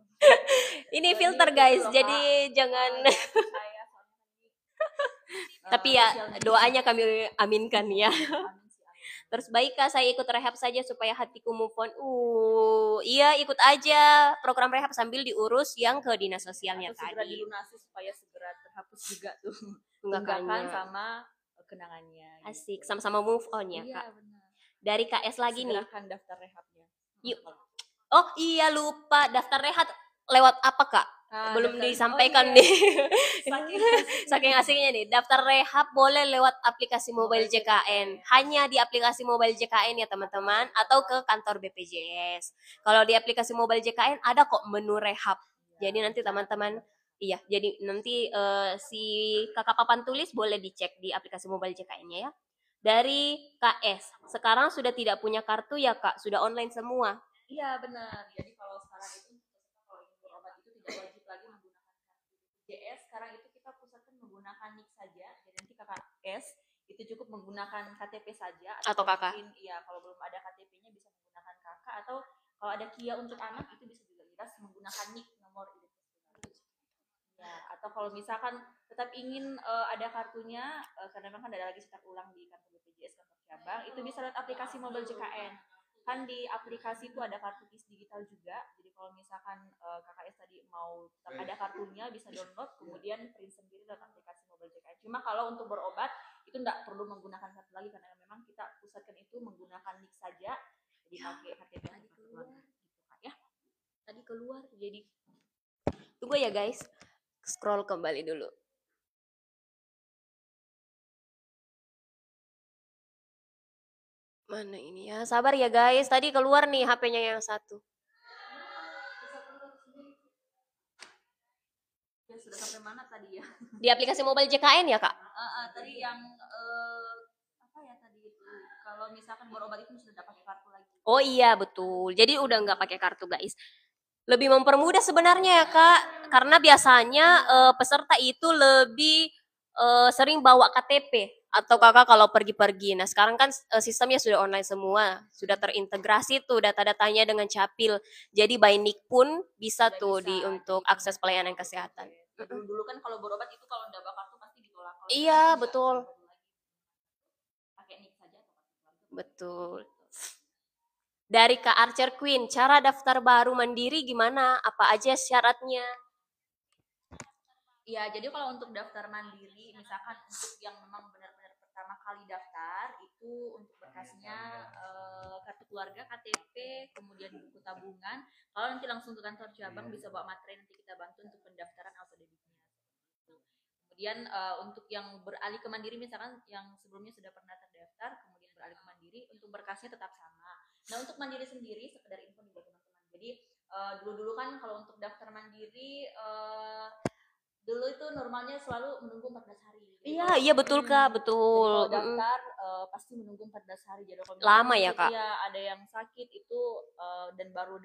Speaker 2: Ini filter guys,
Speaker 1: loh,
Speaker 2: jadi
Speaker 1: Kak.
Speaker 2: jangan.
Speaker 1: Jangan percaya soalnya nanti,
Speaker 2: Tapi ya
Speaker 1: sosial media.
Speaker 2: doanya kami aminkan ya.
Speaker 1: Amin sih, amin.
Speaker 2: Terus baik kak, saya ikut rehab saja supaya hatiku move on. Iya ikut aja program rehab sambil diurus yang ke dinas sosialnya
Speaker 1: Atau segera
Speaker 2: tadi.
Speaker 1: dilunasi supaya segera terhapus juga tuh
Speaker 2: Tunggakannya.
Speaker 1: tunggakan sama kenangannya.
Speaker 2: Asik,
Speaker 1: gitu.
Speaker 2: sama-sama move on ya
Speaker 1: Iya,
Speaker 2: kak.
Speaker 1: benar.
Speaker 2: Dari KS lagi nih.
Speaker 1: Segerakan daftar rehabnya.
Speaker 2: Yuk. Oh iya lupa, daftar rehab lewat apa kak? Belum
Speaker 1: Daftar,
Speaker 2: disampaikan
Speaker 1: iya.
Speaker 2: nih.
Speaker 1: Saking
Speaker 2: Saking nih, daftar rehab boleh lewat aplikasi mobile JKN. Hanya di aplikasi mobile JKN ya teman-teman, atau ke kantor BPJS. Kalau di aplikasi mobile JKN ada kok menu rehab. Jadi nanti teman-teman, iya, jadi nanti si kakak papan tulis boleh dicek di aplikasi mobile JKN-nya ya. Dari KS, sekarang sudah tidak punya kartu ya kak, sudah online semua.
Speaker 1: Iya benar. Jadi kalau sekarang itu kalau ingin berobat itu tidak wajib lagi menggunakan kartu BPJS. Sekarang itu kita pusatkan menggunakan NIK saja. Jadi nanti KKS itu cukup menggunakan KTP saja
Speaker 2: atau kakak.
Speaker 1: Mungkin iya kalau belum ada KTP-nya bisa menggunakan kakak atau kalau ada KIA untuk anak itu bisa juga kita menggunakan NIK nomor identitas. Ya, atau kalau misalkan tetap ingin ada kartunya karena memang kan ada lagi cetak ulang di kantor BPJS kantor cabang itu bisa lewat aplikasi mobile JKN. Kan di aplikasi itu ada kartu KIS digital juga. Jadi kalau misalkan KKS tadi mau tetap ada kartunya bisa download kemudian print sendiri lewat aplikasi mobile JKN. Cuma kalau untuk berobat itu tidak perlu menggunakan kartu lagi karena memang kita pusatkan itu menggunakan NIK saja. Jadi pakai KTP tadi keluar gitu kan ya.
Speaker 2: Tadi keluar jadi tunggu ya guys. Scroll kembali dulu. Mana ini ya? Sabar ya guys. Tadi keluar nih HP-nya yang satu.
Speaker 1: Ya sudah sampai mana tadi ya?
Speaker 2: Di aplikasi mobile JKN ya kak?
Speaker 1: Tadi yang apa ya tadi itu? Kalau misalkan berobat itu sudah pakai kartu lagi.
Speaker 2: Oh iya betul. Jadi udah nggak pakai kartu guys. Lebih mempermudah sebenarnya ya kak. Karena biasanya peserta itu lebih sering bawa KTP atau kakak kalau pergi-pergi. Nah sekarang kan sistemnya sudah online semua, sudah terintegrasi tuh data-datanya dengan Capil. Jadi by NIK pun bisa tuh untuk akses pelayanan kesehatan.
Speaker 1: Dulu kan kalau berobat itu kalau nggak bawa kartu pasti ditolak.
Speaker 2: Iya betul.
Speaker 1: Pakai NIK saja.
Speaker 2: Betul. Dari Kak Archer Queen, cara daftar baru mandiri gimana? Apa aja syaratnya?
Speaker 1: Ya, jadi kalau untuk daftar mandiri, misalkan untuk yang memang benar-benar pertama kali daftar, itu untuk berkasnya kartu keluarga, KTP, kemudian buku tabungan. Kalau nanti langsung ke kantor cabang bisa bawa materai nanti kita bantu untuk pendaftaran auto debitnya. Kemudian untuk yang beralih ke mandiri, misalkan yang sebelumnya sudah pernah terdaftar, kemudian beralih ke mandiri, untuk berkasnya tetap sama. Nah untuk mandiri sendiri, sekedar info nih buat teman-teman. Jadi dulu-dulu kan kalau untuk daftar mandiri dulu itu normalnya selalu menunggu 14 hari.
Speaker 2: Iya betul kak, betul.
Speaker 1: Jadi kalau daftar pasti menunggu 14 hari. Jadi kalau
Speaker 2: lama ya kak?
Speaker 1: Iya ada yang sakit itu dan baru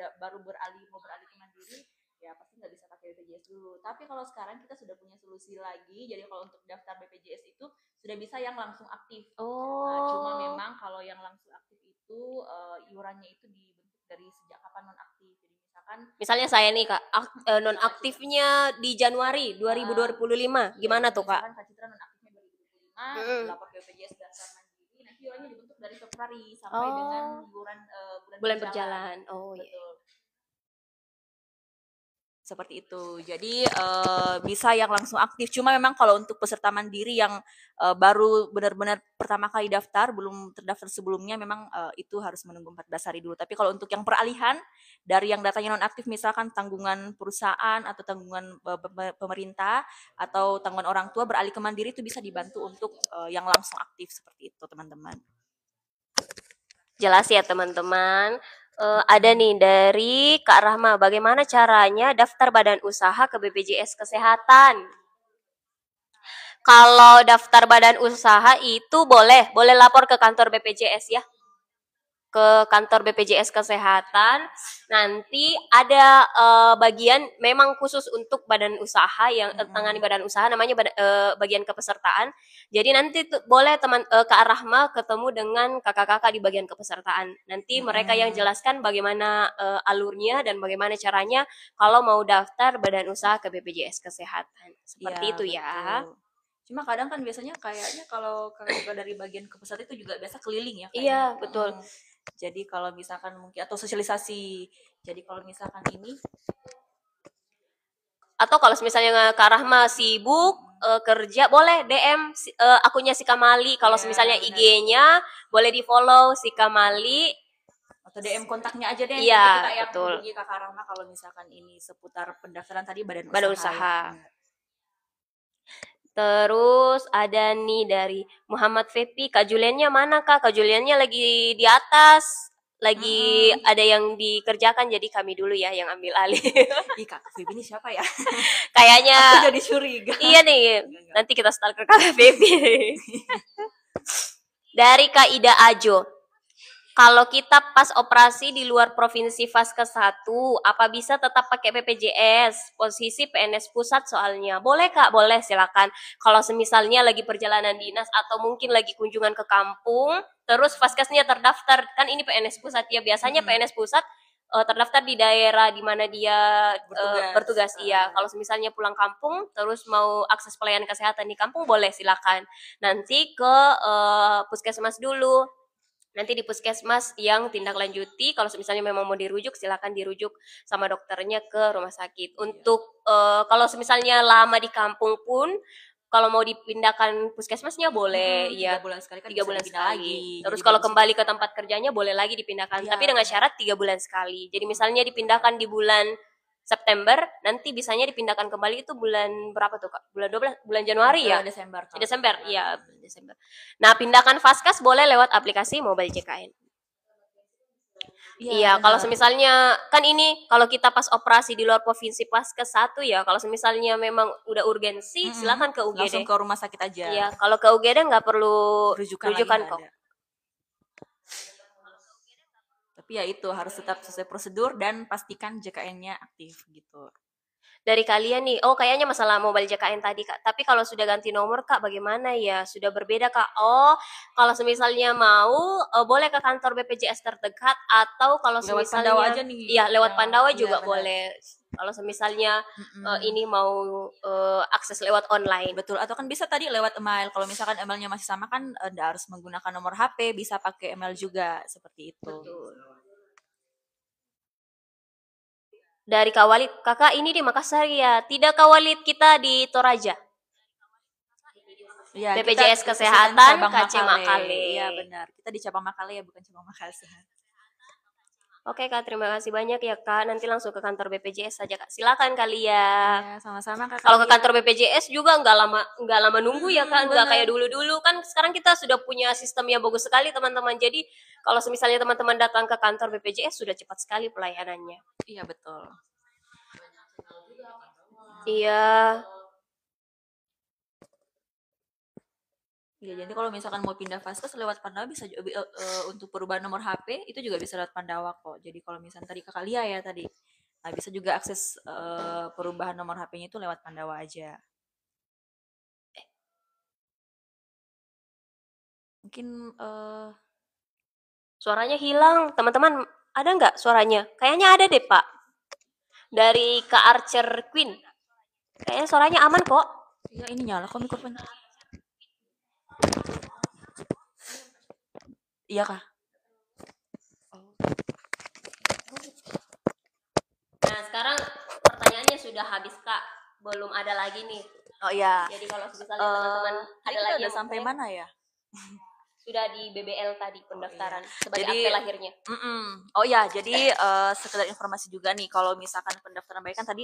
Speaker 1: mau beralih ke mandiri, ya pasti nggak bisa pakai BPJS dulu. Tapi kalau sekarang kita sudah punya solusi lagi. Jadi kalau untuk daftar BPJS itu sudah bisa yang langsung aktif. Cuma memang kalau yang langsung aktif itu iurannya itu dibentuk dari sejak kapan non aktif. Jadi
Speaker 2: misalnya saya nih kak non aktifnya di Januari 2025, gimana tuh kak?
Speaker 1: Misalkan Kak Citra non aktifnya 2025, lapor ke BPJS daftar mandiri, nanti iurannya dibentuk dari Februari sampai dengan bulan berjalan.
Speaker 2: Oh iya.
Speaker 1: Seperti itu. Jadi bisa yang langsung aktif. Cuma memang kalau untuk peserta mandiri yang baru benar-benar pertama kali daftar, belum terdaftar sebelumnya, memang itu harus menunggu 14 hari dulu. Tapi kalau untuk yang peralihan dari yang datanya non aktif, misalkan tanggungan perusahaan atau tanggungan pemerintah atau tanggungan orang tua beralih ke mandiri, itu bisa dibantu untuk yang langsung aktif seperti itu, teman-teman.
Speaker 2: Jelas ya teman-teman. Ada nih dari Kak Rahma, bagaimana caranya daftar badan usaha ke BPJS Kesehatan? Kalau daftar badan usaha itu boleh lapor ke kantor BPJS ya, ke kantor BPJS Kesehatan. Nanti ada bagian memang khusus untuk badan usaha yang tangani badan usaha, namanya bagian kepesertaan. Jadi nanti boleh Kak Rahma ketemu dengan kakak-kakak di bagian kepesertaan. Nanti mereka yang jelaskan bagaimana alurnya dan bagaimana caranya kalau mau daftar badan usaha ke BPJS Kesehatan. Seperti itu ya.
Speaker 1: Cuma kadang kan biasanya kayaknya kalau kakak dari bagian kepesertaan itu juga biasa keliling ya.
Speaker 2: Iya, betul.
Speaker 1: Jadi kalau misalkan mungkin atau sosialisasi. Jadi kalau misalkan ini
Speaker 2: atau kalau misalnya Kak Rahma sibuk kerja, boleh DM akunnya si Kamali. Kalau misalnya IG-nya boleh di follow si Kamali
Speaker 1: atau DM kontaknya aja deh.
Speaker 2: Iya,
Speaker 1: kita yang
Speaker 2: betul.
Speaker 1: hubungi Kak Rahma kalau misalkan ini seputar pendaftaran tadi badan
Speaker 2: usaha. Terus ada nih dari Muhammad Fepi, Kak Juliannya mana Kak? Kak Juliannya lagi di atas, lagi ada yang dikerjakan, jadi kami dulu ya yang ambil alih.
Speaker 1: Ih, Kak Fepi ini siapa ya?
Speaker 2: Kayaknya
Speaker 1: aku jadi curiga.
Speaker 2: Iya nih, nanti kita start ke Kak Fepi. Dari Kak Ida Ajo, kalau kita pas operasi di luar provinsi Vaskes 1, apa bisa tetap pakai BPJS? Posisi PNS pusat soalnya. Boleh Kak, boleh silakan. Kalau semisalnya lagi perjalanan dinas atau mungkin lagi kunjungan ke kampung, terus Vaskesnya terdaftar, kan ini PNS pusat ya. Biasanya PNS pusat terdaftar di daerah di mana dia bertugas. Iya. Kalau misalnya pulang kampung, terus mau akses pelayanan kesehatan di kampung, boleh silakan. Nanti ke puskesmas dulu. Nanti di puskesmas yang tindak lanjuti, kalau misalnya memang mau dirujuk, silakan dirujuk sama dokternya ke rumah sakit. Untuk kalau misalnya lama di kampung pun, kalau mau dipindahkan puskesmasnya boleh, ya
Speaker 1: 3 bulan sekali kan
Speaker 2: 3 bulan sekali. Terus
Speaker 1: Jadi
Speaker 2: kalau kembali ke tempat kerjanya boleh lagi dipindahkan, tapi dengan syarat 3 bulan sekali. Jadi misalnya dipindahkan di bulan September, nanti bisanya dipindahkan kembali itu bulan berapa tuh Kak? Bulan 12, bulan Januari ya?
Speaker 1: Desember.
Speaker 2: Desember, iya Desember. Nah, pindahkan Vaskes boleh lewat aplikasi Mobile JKN. Iya, kalau misalnya kan ini kalau kita pas operasi di luar provinsi pas ke 1 ya, kalau misalnya memang udah urgensi, silakan ke UGD.
Speaker 1: Langsung ke rumah sakit aja.
Speaker 2: Iya, kalau ke UGD nggak perlu rujukan kok.
Speaker 1: Tapi ya itu harus tetap sesuai prosedur dan pastikan JKN-nya aktif gitu.
Speaker 2: Dari kalian nih, kayaknya masalah Mobile JKN tadi Kak, tapi kalau sudah ganti nomor Kak bagaimana ya? Sudah berbeda Kak? Kalau misalnya mau, boleh ke kantor BPJS terdekat, atau kalau
Speaker 1: lewat
Speaker 2: misalnya
Speaker 1: Pandawa aja nih.
Speaker 2: Iya, lewat Pandawa juga boleh. Kalau misalnya ini mau akses lewat online.
Speaker 1: Betul, atau kan bisa tadi lewat email. Kalau misalkan emailnya masih sama kan Anda harus menggunakan nomor HP, bisa pakai email juga, seperti itu.
Speaker 2: Betul. Dari Kak Walid, kakak ini di Makassar ya? Tidak Kak Walid, kita di Toraja.
Speaker 1: Ya,
Speaker 2: BPJS Kesehatan KC Makale.
Speaker 1: Iya benar, kita di cabang Makale ya, bukan cabang Makassar.
Speaker 2: Oke Kak, terima kasih banyak ya Kak. Nanti langsung ke kantor BPJS saja Kak. Silakan kali ya.
Speaker 1: Ya, sama-sama Kak.
Speaker 2: Kalau ke kantor BPJS juga nggak lama nunggu ya Kak. Nggak kayak dulu-dulu kan. Sekarang kita sudah punya sistem yang bagus sekali teman-teman. Jadi kalau misalnya teman-teman datang ke kantor BPJS sudah cepat sekali pelayanannya.
Speaker 1: Iya betul.
Speaker 2: Iya.
Speaker 1: Iya, jadi kalau misalkan mau pindah Vaskes lewat Pandawa bisa untuk perubahan nomor HP itu juga bisa lewat Pandawa kok. Jadi kalau misalnya tadi Kakak Lia ya tadi, nah bisa juga akses perubahan nomor HP-nya itu lewat Pandawa aja. Mungkin
Speaker 2: suaranya hilang, teman-teman. Ada nggak suaranya? Kayaknya ada deh Pak. Dari Kak Archer Queen. Kayaknya suaranya aman kok.
Speaker 1: Iya, ini nyala kok mikrofonnya. Iya Kak.
Speaker 2: Nah sekarang pertanyaannya sudah habis Kak, belum ada lagi nih.
Speaker 1: Oh iya.
Speaker 2: Jadi kalau misalnya teman-teman ada lagi
Speaker 1: udah sampai mana ya?
Speaker 2: sudah di BBL tadi pendaftaran sebagai
Speaker 1: Jadi,
Speaker 2: akte lahirnya.
Speaker 1: Oh ya, jadi sekedar informasi juga nih, kalau misalkan pendaftaran bayi kan tadi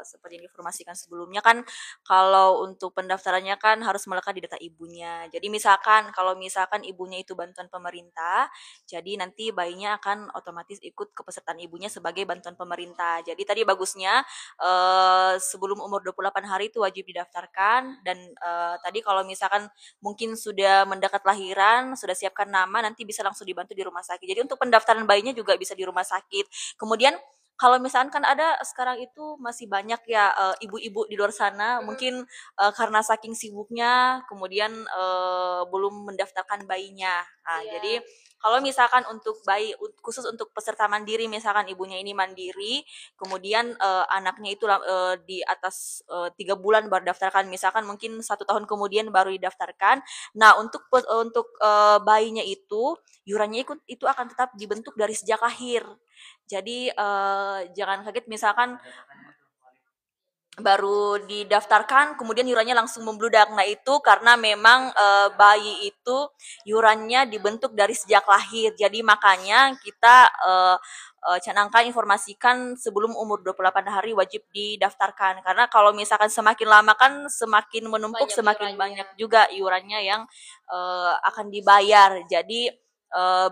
Speaker 1: seperti yang diinformasikan sebelumnya kan, kalau untuk pendaftarannya kan harus melekat di data ibunya. Jadi misalkan kalau misalkan ibunya itu bantuan pemerintah, jadi nanti bayinya akan otomatis ikut kepesertaan ibunya sebagai bantuan pemerintah. Jadi tadi bagusnya sebelum umur 28 hari itu wajib didaftarkan, dan tadi kalau misalkan mungkin sudah mendekat lahiran, sudah siapkan nama, nanti bisa langsung dibantu di rumah sakit. Jadi untuk pendaftaran bayinya juga bisa di rumah sakit. Kemudian kalau misalkan kan ada sekarang itu masih banyak ya ibu-ibu di luar sana, mungkin karena saking sibuknya kemudian belum mendaftarkan bayinya. Nah, jadi kalau misalkan untuk bayi khusus untuk peserta mandiri, misalkan ibunya ini mandiri, kemudian anaknya itu di atas 3 bulan baru daftarkan, misalkan mungkin 1 tahun kemudian baru didaftarkan. Nah, untuk bayinya itu yurannya itu akan tetap dibentuk dari sejak lahir. Jadi jangan kaget misalkan baru didaftarkan kemudian yurannya langsung membludak. Nah, itu karena memang bayi itu yurannya dibentuk dari sejak lahir. Jadi makanya kita canangkan informasikan sebelum umur 28 hari wajib didaftarkan. Karena kalau misalkan semakin lama kan semakin menumpuk,
Speaker 2: Banyak
Speaker 1: semakin
Speaker 2: iurannya.
Speaker 1: banyak juga iurannya yang akan dibayar. Jadi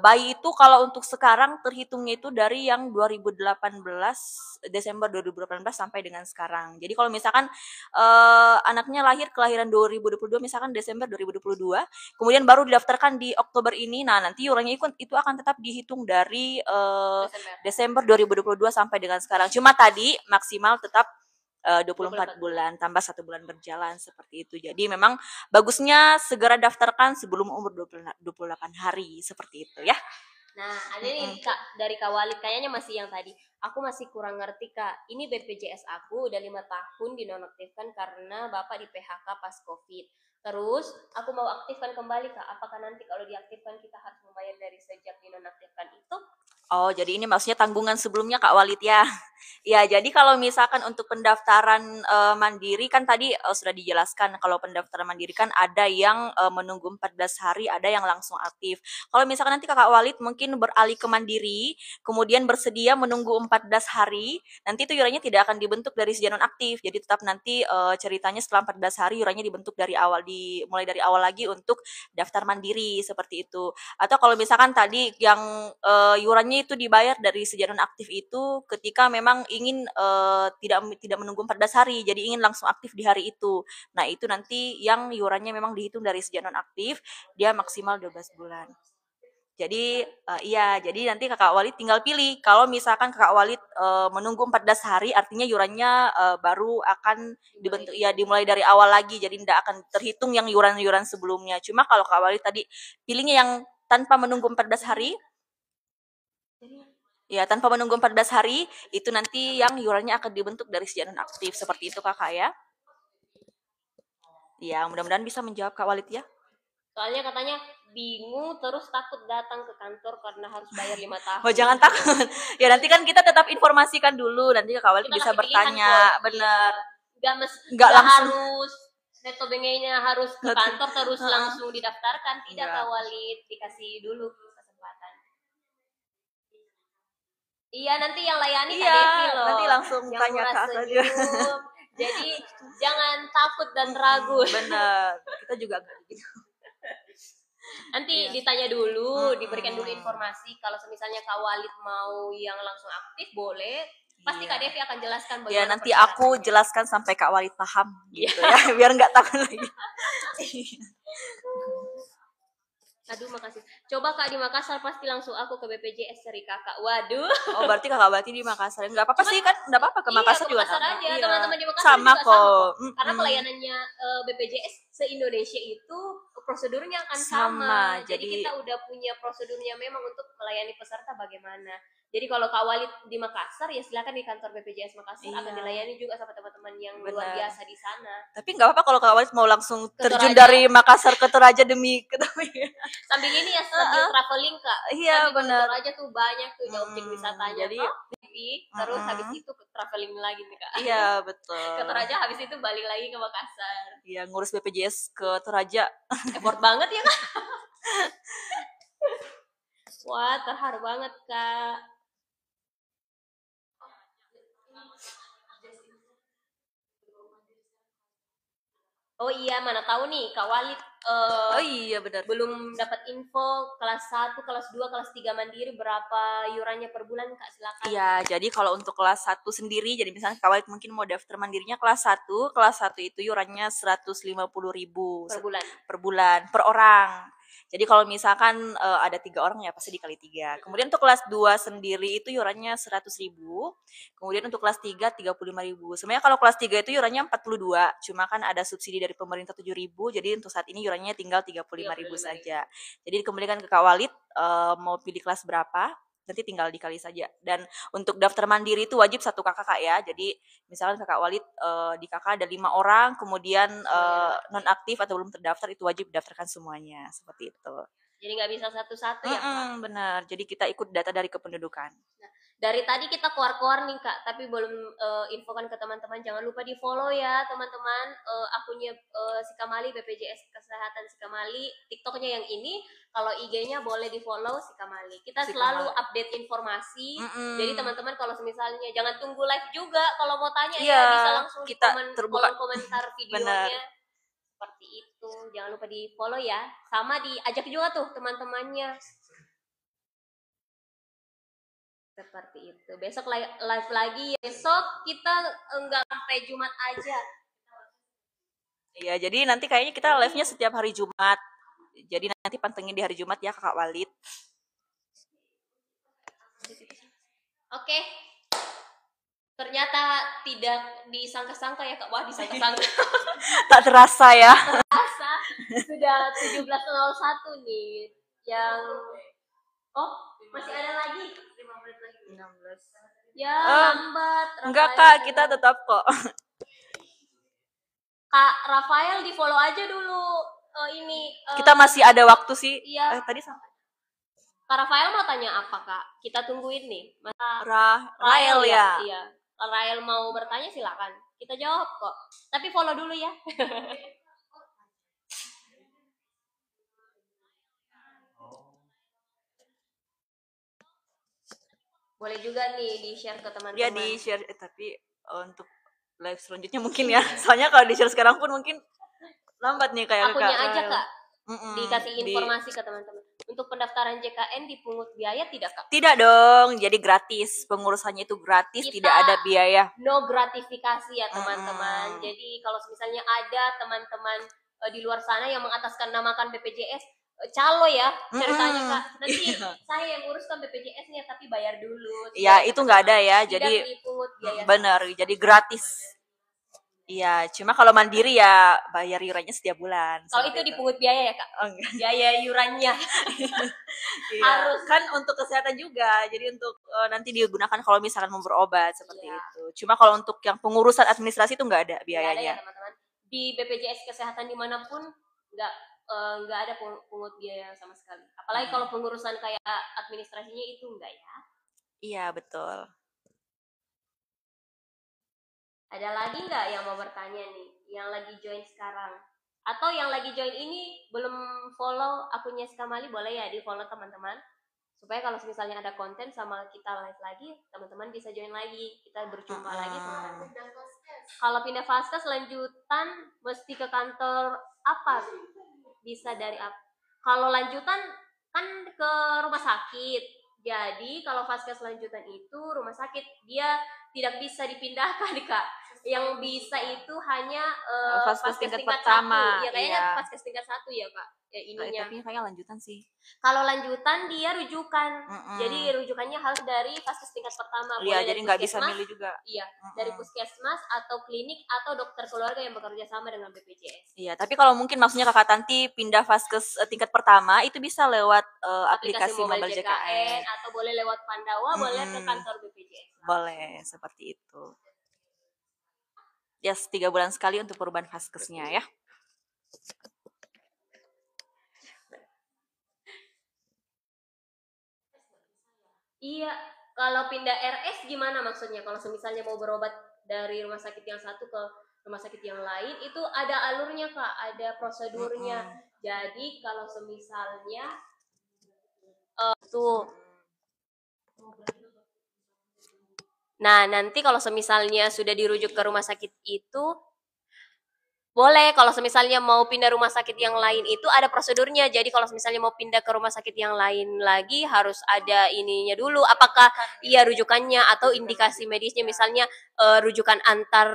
Speaker 1: bayi itu kalau untuk sekarang terhitungnya itu dari yang 2018, Desember 2018 sampai dengan sekarang. Jadi kalau misalkan anaknya lahir kelahiran 2022, misalkan Desember 2022, kemudian baru didaftarkan di Oktober ini, nah nanti iurannya itu akan tetap dihitung dari Desember 2022 sampai dengan sekarang. Cuma tadi maksimal tetap 24 bulan tambah 1 bulan berjalan seperti itu. Jadi memang bagusnya segera daftarkan sebelum umur 28 hari seperti itu ya.
Speaker 2: Nah, ada nih Kak dari Kak Walid, kayaknya masih yang tadi. Aku masih kurang ngerti Kak. Ini BPJS aku udah 5 tahun dinonaktifkan karena Bapak di PHK pas Covid. Terus aku mau aktifkan kembali Kak. Apakah nanti kalau diaktifkan kita harus membayar dari sejak dinonaktifkan itu?
Speaker 1: Oh, jadi ini maksudnya tanggungan sebelumnya Kak Walid ya. Ya, jadi kalau misalkan untuk pendaftaran mandiri kan tadi sudah dijelaskan, kalau pendaftaran mandiri kan ada yang menunggu 14 hari, ada yang langsung aktif. Kalau misalkan nanti Kakak Walid mungkin beralih ke mandiri, kemudian bersedia menunggu 14 hari, nanti itu iurannya tidak akan dibentuk dari sejak nonaktif. Jadi tetap nanti ceritanya setelah 14 hari iurannya dibentuk dari awal, mulai dari awal lagi untuk daftar mandiri seperti itu. Atau kalau misalkan tadi yang iurannya itu dibayar dari sejak nonaktif itu ketika memang ingin tidak menunggu 14 hari, jadi ingin langsung aktif di hari itu. Nah, itu nanti yang iurannya memang dihitung dari sejak nonaktif, dia maksimal 12 bulan. Jadi iya, jadi nanti Kakak Walid tinggal pilih. Kalau misalkan Kakak Walid menunggu 14 hari, artinya iurannya baru akan dibentuk ya, dimulai dari awal lagi. Jadi tidak akan terhitung yang iuran-iuran sebelumnya. Cuma kalau Kakak Walid tadi pilihnya yang tanpa menunggu 14 hari, ya tanpa menunggu 14 hari, itu nanti yang iurannya akan dibentuk dari sejak nonaktif. Seperti itu Kakak ya. Ya, mudah-mudahan bisa menjawab Kak Walid ya.
Speaker 2: Soalnya katanya bingung terus takut datang ke kantor karena harus bayar 5 tahun.
Speaker 1: Oh, jangan takut. Ya nanti kan kita tetap informasikan dulu, nanti Kak Walid bisa bertanya. Bener.
Speaker 2: Nggak langsung harus neto bengenya harus ke kantor terus langsung didaftarkan. Tidak Kak Walid, dikasih dulu kesempatan. Iya, nanti yang layani Kak Devi loh.
Speaker 1: Nanti langsung yang tanya Kak saja.
Speaker 2: Jadi jangan takut dan ragu.
Speaker 1: Benar. Kita juga agak gitu.
Speaker 2: Nanti ditanya dulu, diberikan dulu informasi. Kalau misalnya Kak Walid mau yang langsung aktif boleh. Pasti Kak Devi akan jelaskan bagaimana.
Speaker 1: Ya, nanti aku jelaskan sampai Kak Walid paham gitu ya, biar nggak takut lagi.
Speaker 2: Aduh, makasih. Coba Kak di Makassar pasti langsung aku ke BPJS cari Kakak. Waduh.
Speaker 1: Oh, berarti Kakak berarti di Makassar. Enggak apa-apa sih kan, enggak apa-apa ke Makassar juga
Speaker 2: sama. Aja.
Speaker 1: Iya.
Speaker 2: Teman-teman di Makassar
Speaker 1: sama
Speaker 2: juga
Speaker 1: kok.
Speaker 2: Sama kok. Karena pelayanannya BPJS se-Indonesia itu prosedurnya akan sama. Jadi kita udah punya prosedurnya memang untuk melayani peserta bagaimana. Jadi kalau Kak Walid di Makassar ya silakan di kantor BPJS Makassar, akan dilayani juga sama teman-teman yang luar biasa di sana.
Speaker 1: Tapi nggak apa-apa kalau Kak Walid mau langsung terjun dari Makassar ke Toraja demi ketemu.
Speaker 2: Sambil ini ya sambil traveling Kak.
Speaker 1: Iya benar.
Speaker 2: Toraja tuh banyak tuh objek wisatanya. Jadi terus habis itu traveling lagi nih Kak.
Speaker 1: Iya betul.
Speaker 2: Ke Toraja habis itu balik lagi ke Makassar.
Speaker 1: Iya, ngurus BPJS ke Toraja.
Speaker 2: Effort banget ya Kak. Wah, terharu banget, Kak. Oh iya, mana tahu nih Kak Walid
Speaker 1: Oh iya benar.
Speaker 2: belum dapat info kelas 1, kelas 2, kelas 3 mandiri berapa iurannya per bulan, Kak, silakan.
Speaker 1: Iya, jadi kalau untuk kelas 1 sendiri, jadi misalnya Kak mungkin mau daftar mandirinya kelas 1 itu iurannya 150.000
Speaker 2: Per bulan.
Speaker 1: per bulan, per orang. Jadi kalau misalkan ada 3 orang ya pasti dikali 3. Kemudian untuk kelas 2 sendiri itu iurannya 100.000. Kemudian untuk kelas 3 35.000. Sebenarnya kalau kelas 3 itu iurannya 42, cuma kan ada subsidi dari pemerintah 7.000, jadi untuk saat ini iurannya tinggal 35.000 saja. Jadi dikembalikan ke Kak Walid mau pilih kelas berapa, nanti tinggal dikali saja. Dan untuk daftar mandiri itu wajib satu kakak Kak ya. Jadi misalkan Kakak Walid di kakak ada 5 orang, kemudian non aktif atau belum terdaftar itu wajib daftarkan semuanya seperti itu.
Speaker 2: Jadi nggak bisa satu-satu ya, Kak?
Speaker 1: Benar. Jadi kita ikut data dari kependudukan.
Speaker 2: Nah, dari tadi kita keluar-keluar nih, Kak, tapi belum infokan ke teman-teman, jangan lupa di follow ya teman-teman akunnya Sikamali, BPJS Kesehatan Sikamali, TikToknya yang ini, kalau IG-nya boleh di follow Sikamali. Kita selalu update informasi, jadi teman-teman kalau misalnya jangan tunggu live juga, kalau mau tanya ya bisa langsung
Speaker 1: kita
Speaker 2: di kolom komentar videonya. Seperti itu, jangan lupa di follow ya, sama diajak juga tuh teman-temannya. Seperti itu. Besok live lagi. Besok kita enggak sampai Jumat aja.
Speaker 1: Iya, jadi nanti kayaknya kita live-nya setiap hari Jumat. Jadi nanti pantengin di hari Jumat ya Kakak Walid.
Speaker 2: Oke. Ternyata tidak disangka-sangka ya Kak. Wah, disangka-sangka.
Speaker 1: Tak terasa ya.
Speaker 2: Terasa. Sudah 17.01 nih. Yang masih ada lagi 5 menit lagi. 16. Ya, lambat.
Speaker 1: Enggak Kak, kita tetap kok.
Speaker 2: Kak Rafael di follow aja dulu ini.
Speaker 1: Kita masih ada waktu sih.
Speaker 2: Iya.
Speaker 1: Tadi sampai.
Speaker 2: Kak Rafael mau tanya apa Kak? Kita tungguin nih.
Speaker 1: Rael ya.
Speaker 2: Iya. Rael mau bertanya silakan. Kita jawab kok. Tapi follow dulu ya. Boleh juga nih di-share ke teman-teman.
Speaker 1: Ya di-share tapi untuk live selanjutnya mungkin ya. Soalnya kalau di-share sekarang pun mungkin lambat nih kayak
Speaker 2: akunnya aja Kak. Dikasih informasi ke teman-teman. Untuk pendaftaran JKN dipungut biaya tidak Kak?
Speaker 1: Tidak dong, jadi gratis. Pengurusannya itu gratis, tidak ada biaya.
Speaker 2: No gratifikasi ya teman-teman. Jadi kalau misalnya ada teman-teman di luar sana yang mengataskan namakan BPJS, calo ya ceritanya Kak. Nanti saya yang uruskan BPJS-nya tapi bayar dulu.
Speaker 1: Ya itu nggak ada ya, jadi
Speaker 2: dipungut biaya.
Speaker 1: Benar, jadi gratis. Iya, cuma kalau mandiri ya bayar iurannya setiap bulan.
Speaker 2: Kalau itu dipungut biaya ya Kak? Biaya iurannya.
Speaker 1: Harus kan untuk kesehatan juga. Jadi untuk nanti digunakan kalau misalkan mau berobat seperti itu. Cuma kalau untuk yang pengurusan administrasi itu nggak ada biayanya.
Speaker 2: Nggak ada ya teman-teman. Di BPJS Kesehatan dimanapun nggak ada pungut biaya sama sekali. Apalagi kalau pengurusan kayak administrasinya itu enggak ya.
Speaker 1: Iya betul.
Speaker 2: Ada lagi nggak yang mau bertanya nih, yang lagi join sekarang? Atau yang lagi join ini belum follow akunnya Sikamali, boleh ya di follow teman-teman. Supaya kalau misalnya ada konten sama kita live lagi, teman-teman bisa join lagi, kita berjumpa lagi teman-teman. Kalau pindah Vaskes lanjutan mesti ke kantor apa? Bisa dari apa? Kalau lanjutan kan ke rumah sakit. Jadi kalau Vaskes lanjutan itu rumah sakit, dia tidak bisa dipindahkan Kak. Yang bisa itu hanya
Speaker 1: Vaskes tingkat pertama.
Speaker 2: Ya kayaknya Vaskes tingkat 1 ya Kak. Ya ininya.
Speaker 1: Tapi kayaknya lanjutan sih.
Speaker 2: Kalau lanjutan dia rujukan. Jadi rujukannya harus dari Vaskes tingkat pertama.
Speaker 1: Iya, jadi nggak bisa milih juga.
Speaker 2: Iya, dari puskesmas atau klinik atau dokter keluarga yang bekerja sama dengan BPJS.
Speaker 1: Iya, tapi kalau mungkin maksudnya Kakak Tanti pindah Vaskes tingkat pertama itu bisa lewat aplikasi Mobile JKN
Speaker 2: atau boleh lewat Pandawa, boleh ke kantor BPJS.
Speaker 1: Boleh, seperti itu. Ya, 3 bulan sekali untuk perubahan Vaskesnya ya.
Speaker 2: Iya, kalau pindah RS gimana maksudnya? Kalau misalnya mau berobat dari rumah sakit yang satu ke rumah sakit yang lain, itu ada alurnya Kak, ada prosedurnya. Jadi kalau misalnya tuh. Nah, nanti kalau semisalnya sudah dirujuk ke rumah sakit itu, boleh kalau misalnya mau pindah rumah sakit yang lain itu ada prosedurnya. Jadi kalau misalnya mau pindah ke rumah sakit yang lain lagi harus ada ininya dulu. Apakah iya rujukannya atau indikasi medisnya, misalnya rujukan antar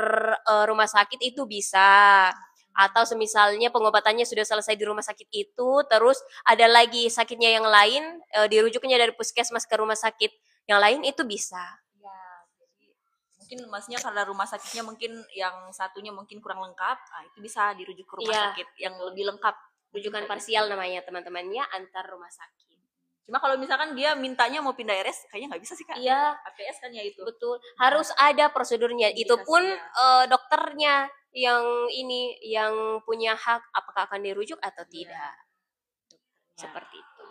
Speaker 2: rumah sakit itu bisa. Atau semisalnya pengobatannya sudah selesai di rumah sakit itu, terus ada lagi sakitnya yang lain, dirujuknya dari puskesmas ke rumah sakit yang lain itu bisa.
Speaker 1: Mungkin masnya karena rumah sakitnya mungkin yang satunya mungkin kurang lengkap, itu bisa dirujuk ke rumah sakit yang lebih lengkap.
Speaker 2: Rujukan parsial namanya teman-temannya, antar rumah sakit.
Speaker 1: Cuma kalau misalkan dia mintanya mau pindah RS, kayaknya nggak bisa sih Kak.
Speaker 2: Iya.
Speaker 1: APS kan ya itu.
Speaker 2: Betul. Harus ada prosedurnya. Itu pun dokternya yang ini yang punya hak apakah akan dirujuk atau tidak. Seperti itu.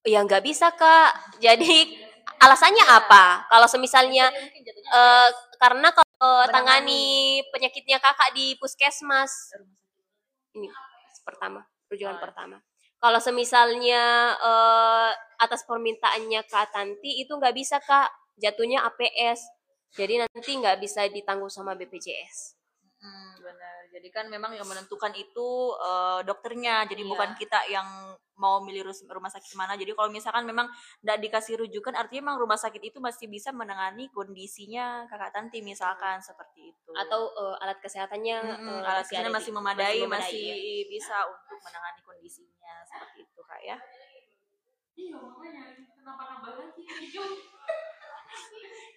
Speaker 2: Ya nggak bisa Kak. Jadi alasannya apa? Kalau semisalnya karena kalau tangani penyakitnya kakak di puskesmas, ini pertama, rujukan pertama. Kalau semisalnya atas permintaannya Kak Tanti itu nggak bisa Kak, jatuhnya APS. Jadi nanti nggak bisa ditanggung sama BPJS.
Speaker 1: Benar. Jadi kan memang yang menentukan itu dokternya. Jadi bukan kita yang mau milih rumah sakit mana. Jadi kalau misalkan memang tidak dikasih rujukan, artinya memang rumah sakit itu masih bisa menangani kondisinya Kakak Tanti misalkan seperti itu.
Speaker 2: Atau alat kesehatannya
Speaker 1: alat kesehatannya masih memadai, masih bisa untuk menangani kondisinya seperti itu Kak ya. Iya makanya kenapa nambah lagi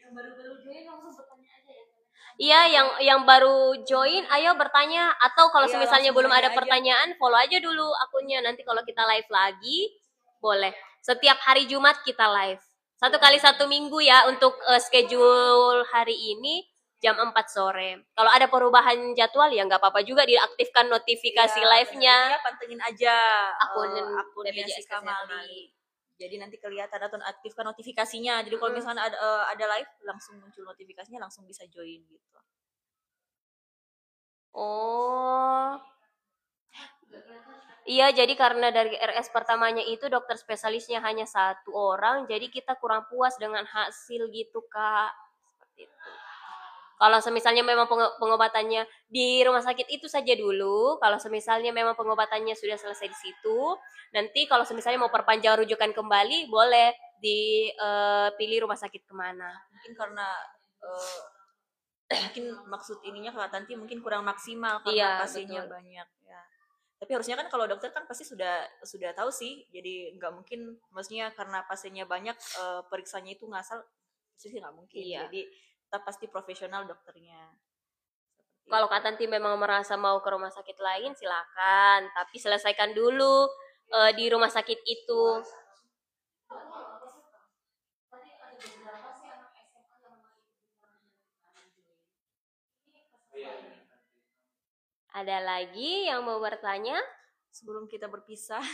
Speaker 1: yang baru-baru join langsung bertanya aja ya.
Speaker 2: Iya, yang baru join, ayo bertanya. Atau kalau misalnya belum ada pertanyaan, follow aja dulu akunnya. Nanti kalau kita live lagi, boleh. Setiap hari Jumat kita live. 1 kali 1 minggu ya untuk schedule hari ini jam 4 sore. Kalau ada perubahan jadwal ya nggak apa-apa juga diaktifkan notifikasi live-nya.
Speaker 1: Ya, pantengin aja
Speaker 2: akun
Speaker 1: BPJS Kamali. Jadi nanti kelihatan atau aktifkan notifikasinya. Jadi kalau misalnya ada live langsung muncul notifikasinya, langsung bisa join gitu.
Speaker 2: Oh. Iya, jadi karena dari RS pertamanya itu dokter spesialisnya hanya 1 orang, jadi kita kurang puas dengan hasil gitu, Kak. Seperti itu. Kalau semisalnya memang pengobatannya di rumah sakit itu saja dulu, kalau semisalnya memang pengobatannya sudah selesai di situ, nanti kalau semisalnya mau perpanjang rujukan kembali, boleh dipilih rumah sakit kemana.
Speaker 1: Mungkin karena mungkin maksud ininya Kak Tanti mungkin kurang maksimal karena pasiennya banyak ya. Tapi harusnya kan kalau dokter kan pasti sudah tahu sih, jadi nggak mungkin, maksudnya karena pasiennya banyak periksanya itu ngasal, itu sih nggak mungkin. Jadi tetap pasti profesional dokternya.
Speaker 2: Kalau Kak Tanti memang merasa mau ke rumah sakit lain silakan, tapi selesaikan dulu di rumah sakit itu. Ada lagi yang mau bertanya?
Speaker 1: Sebelum kita berpisah.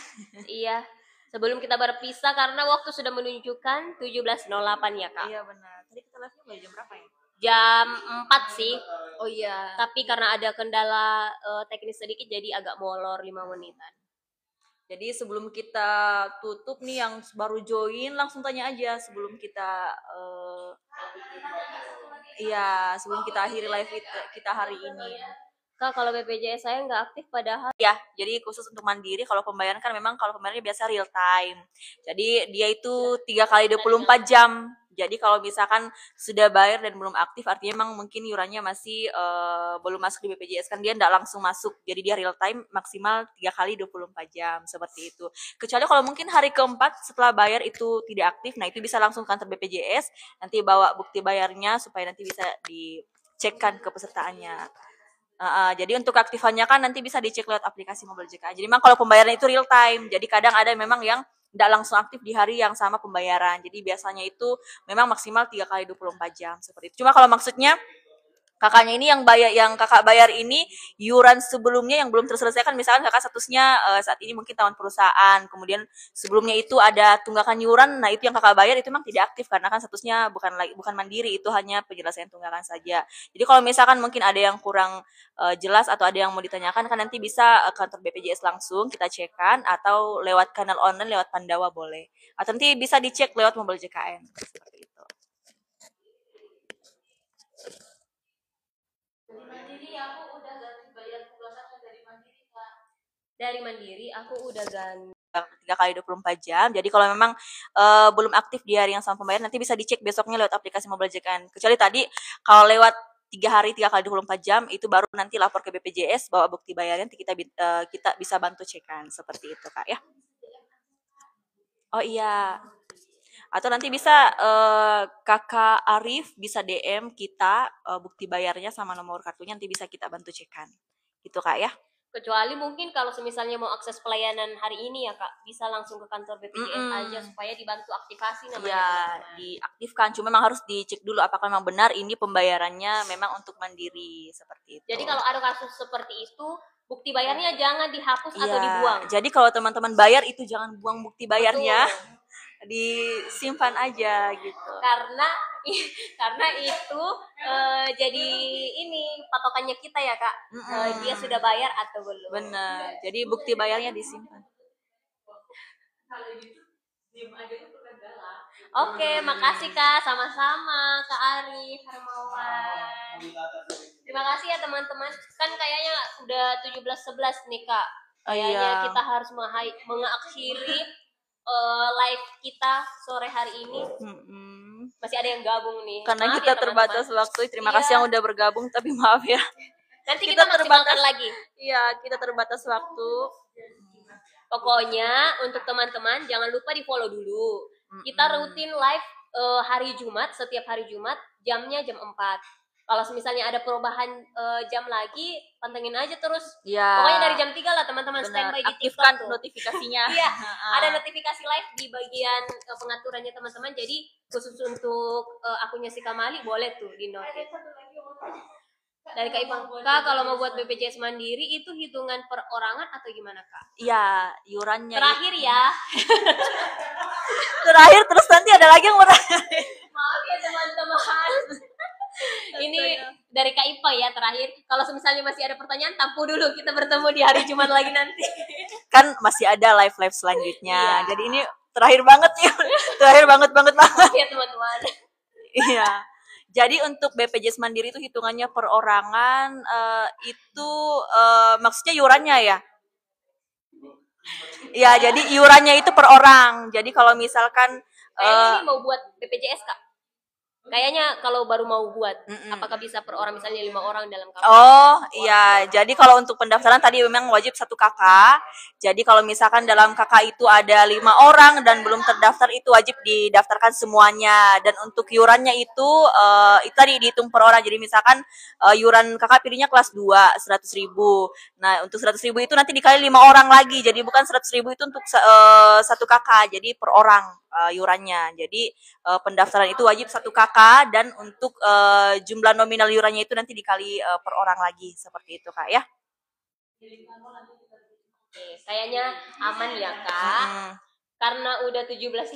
Speaker 2: Iya, sebelum kita berpisah karena waktu sudah menunjukkan 17.08 ya Kak.
Speaker 1: Iya benar. Tadi kita live-nya mulai jam berapa ya?
Speaker 2: Jam 4 sih.
Speaker 1: Oh iya.
Speaker 2: Tapi karena ada kendala teknis sedikit jadi agak molor 5 menitan.
Speaker 1: Jadi sebelum kita tutup nih yang baru join langsung tanya aja sebelum kita sebelum kita akhiri live kita hari ini.
Speaker 2: Kak, kalau BPJS saya nggak aktif padahal.
Speaker 1: Ya, jadi khusus untuk mandiri, kalau pembayaran kan memang kalau pembayarannya biasa real time. Jadi dia itu 3 kali 24 jam. Jadi kalau misalkan sudah bayar dan belum aktif, artinya memang mungkin iurannya masih belum masuk di BPJS, kan dia nggak langsung masuk. Jadi dia real time maksimal 3 kali 24 jam, seperti itu. Kecuali kalau mungkin hari keempat setelah bayar itu tidak aktif, nah itu bisa langsung kantor BPJS, nanti bawa bukti bayarnya supaya nanti bisa dicekkan kepesertaannya. Jadi untuk aktifannya kan nanti bisa dicek lewat aplikasi Mobile JKA. Jadi memang kalau pembayaran itu real time. Jadi kadang ada memang yang tidak langsung aktif di hari yang sama pembayaran. Jadi biasanya itu memang maksimal 3 kali 24 jam seperti itu. Cuma kalau maksudnya Kakaknya ini yang kakak bayar ini iuran sebelumnya yang belum terselesaikan, misalkan kakak statusnya saat ini mungkin tahunan perusahaan, kemudian sebelumnya itu ada tunggakan iuran, nah itu yang kakak bayar itu memang tidak aktif karena kan statusnya bukan mandiri, itu hanya penyelesaian tunggakan saja. Jadi kalau misalkan mungkin ada yang kurang jelas atau ada yang mau ditanyakan kan nanti bisa kantor BPJS langsung kita cekkan atau lewat kanal online lewat Pandawa boleh. Atau nanti bisa dicek lewat mobil JKN seperti itu.
Speaker 2: Dari Mandiri aku udah ganti bayar tunggakan dari Mandiri, Kak. Dari Mandiri aku udah ganti
Speaker 1: 3 kali 24 jam. Jadi kalau memang belum aktif di hari yang sama pembayaran nanti bisa dicek besoknya lewat aplikasi Mobile JKN. Kecuali tadi kalau lewat 3 hari 3 kali 24 jam itu baru nanti lapor ke BPJS bawa bukti bayarnya nanti kita bisa bantu cekan seperti itu Kak ya. Oh iya. Atau nanti bisa Kakak Arif bisa DM kita bukti bayarnya sama nomor kartunya nanti bisa kita bantu cekan. Gitu Kak ya.
Speaker 2: Kecuali mungkin kalau misalnya mau akses pelayanan hari ini ya Kak, bisa langsung ke kantor BPJS aja supaya dibantu aktivasi namanya.
Speaker 1: Ya, diaktifkan. Cuma memang harus dicek dulu apakah memang benar ini pembayarannya memang untuk mandiri seperti itu.
Speaker 2: Jadi kalau ada kasus seperti itu, bukti bayarnya jangan dihapus atau dibuang.
Speaker 1: Jadi kalau teman-teman bayar itu jangan buang bukti bayarnya. Betul. Disimpan aja gitu.
Speaker 2: Karena itu jadi ini patokannya kita ya Kak. Dia sudah bayar atau belum.
Speaker 1: Benar. Jadi bukti bayarnya disimpan.
Speaker 2: Oke, makasih Kak. Sama-sama Kak Arif Hermawan. Terima kasih ya teman-teman. Kan kayaknya udah 17.11 nih Kak. Kayaknya kita harus mengakhiri live kita sore hari ini. Masih ada yang gabung nih.
Speaker 1: Karena maaf kita ya, terbatas waktu. Terima kasih yang udah bergabung, tapi maaf ya.
Speaker 2: Nanti kita terbatas lagi.
Speaker 1: Iya, kita terbatas waktu.
Speaker 2: Pokoknya untuk teman-teman jangan lupa di follow dulu. Kita rutin live hari Jumat, setiap hari Jumat jamnya jam 4. Kalau misalnya ada perubahan jam lagi, pantengin aja terus. Ya. Pokoknya dari jam 3 lah teman-teman standby di TikTok.
Speaker 1: Aktifkan notifikasinya.
Speaker 2: Iya, ada notifikasi live di bagian pengaturannya teman-teman. Jadi khusus untuk akunnya si Kamali boleh tuh di notif. Dari Kak Ipang, Kak kalau mau buat BPJS Mandiri itu hitungan perorangan atau gimana Kak?
Speaker 1: Iya, iurannya.
Speaker 2: Terakhir ya.
Speaker 1: Terakhir terus nanti ada lagi yang terakhir.
Speaker 2: Maaf ya teman-teman. Ini dari Kak Ipang ya terakhir. Kalau misalnya masih ada pertanyaan, tampu dulu. Kita bertemu di hari Jumat lagi nanti.
Speaker 1: Kan masih ada live-live selanjutnya. Jadi ini terakhir banget ya. Terakhir banget.
Speaker 2: Ya teman-teman.
Speaker 1: Iya. Jadi untuk BPJS Mandiri itu hitungannya perorangan itu maksudnya iurannya ya? Ya, jadi iurannya itu per orang. Jadi kalau misalkan
Speaker 2: ini mau buat BPJS Kak? Kayaknya kalau baru mau buat, apakah bisa per orang misalnya 5 orang dalam kakak?
Speaker 1: Oh iya, jadi kalau untuk pendaftaran tadi memang wajib 1 kakak. Jadi kalau misalkan dalam kakak itu ada 5 orang dan belum terdaftar itu wajib didaftarkan semuanya. Dan untuk iurannya itu tadi dihitung per orang. Jadi misalkan iuran kakak pilihnya kelas 2 100.000. Nah untuk 100.000 itu nanti dikali 5 orang lagi. Jadi bukan 100.000 itu untuk 1 kakak. Jadi per orang iurannya. Jadi pendaftaran itu wajib 1 kakak. Dan untuk jumlah nominal iurannya itu nanti dikali per orang lagi seperti itu Kak ya.
Speaker 2: Oke, kayaknya aman ya Kak. Karena udah 13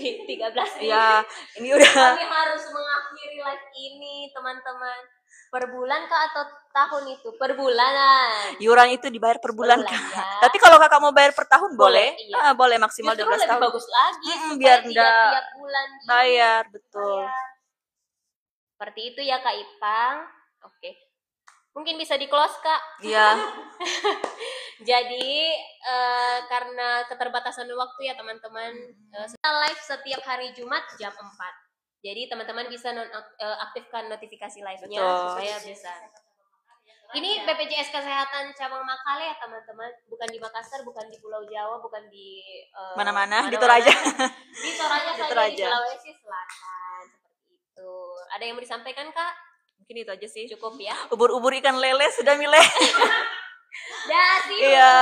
Speaker 1: ya, ini udah
Speaker 2: kami harus mengakhiri live ini teman-teman. Per bulan Kak atau tahun itu? Per bulanan.
Speaker 1: Iuran itu dibayar per bulan Kak. Ya. Tapi kalau Kakak mau bayar per tahun boleh?
Speaker 2: Iya.
Speaker 1: Boleh maksimal 12 tahun.
Speaker 2: Bagus lagi
Speaker 1: biar enggak
Speaker 2: tiap bulan
Speaker 1: bayar, betul.
Speaker 2: Seperti itu ya Kak Ipang. Oke. Mungkin bisa di-close Kak.
Speaker 1: Iya.
Speaker 2: Jadi karena keterbatasan waktu ya teman-teman, kita live setiap hari Jumat jam 4. Jadi teman-teman bisa aktifkan notifikasi live-nya supaya bisa. Ini BPJS Kesehatan cabang Makale ya teman-teman, bukan di Makassar, bukan di Pulau Jawa, bukan di
Speaker 1: mana-mana, di Toraja.
Speaker 2: Di Toraja saja di Sulawesi Selatan. Ada yang mau disampaikan Kak?
Speaker 1: Mungkin itu aja sih.
Speaker 2: Cukup ya.
Speaker 1: Ubur-ubur ikan lele sudah milih.
Speaker 2: Dah sih.
Speaker 1: Iya.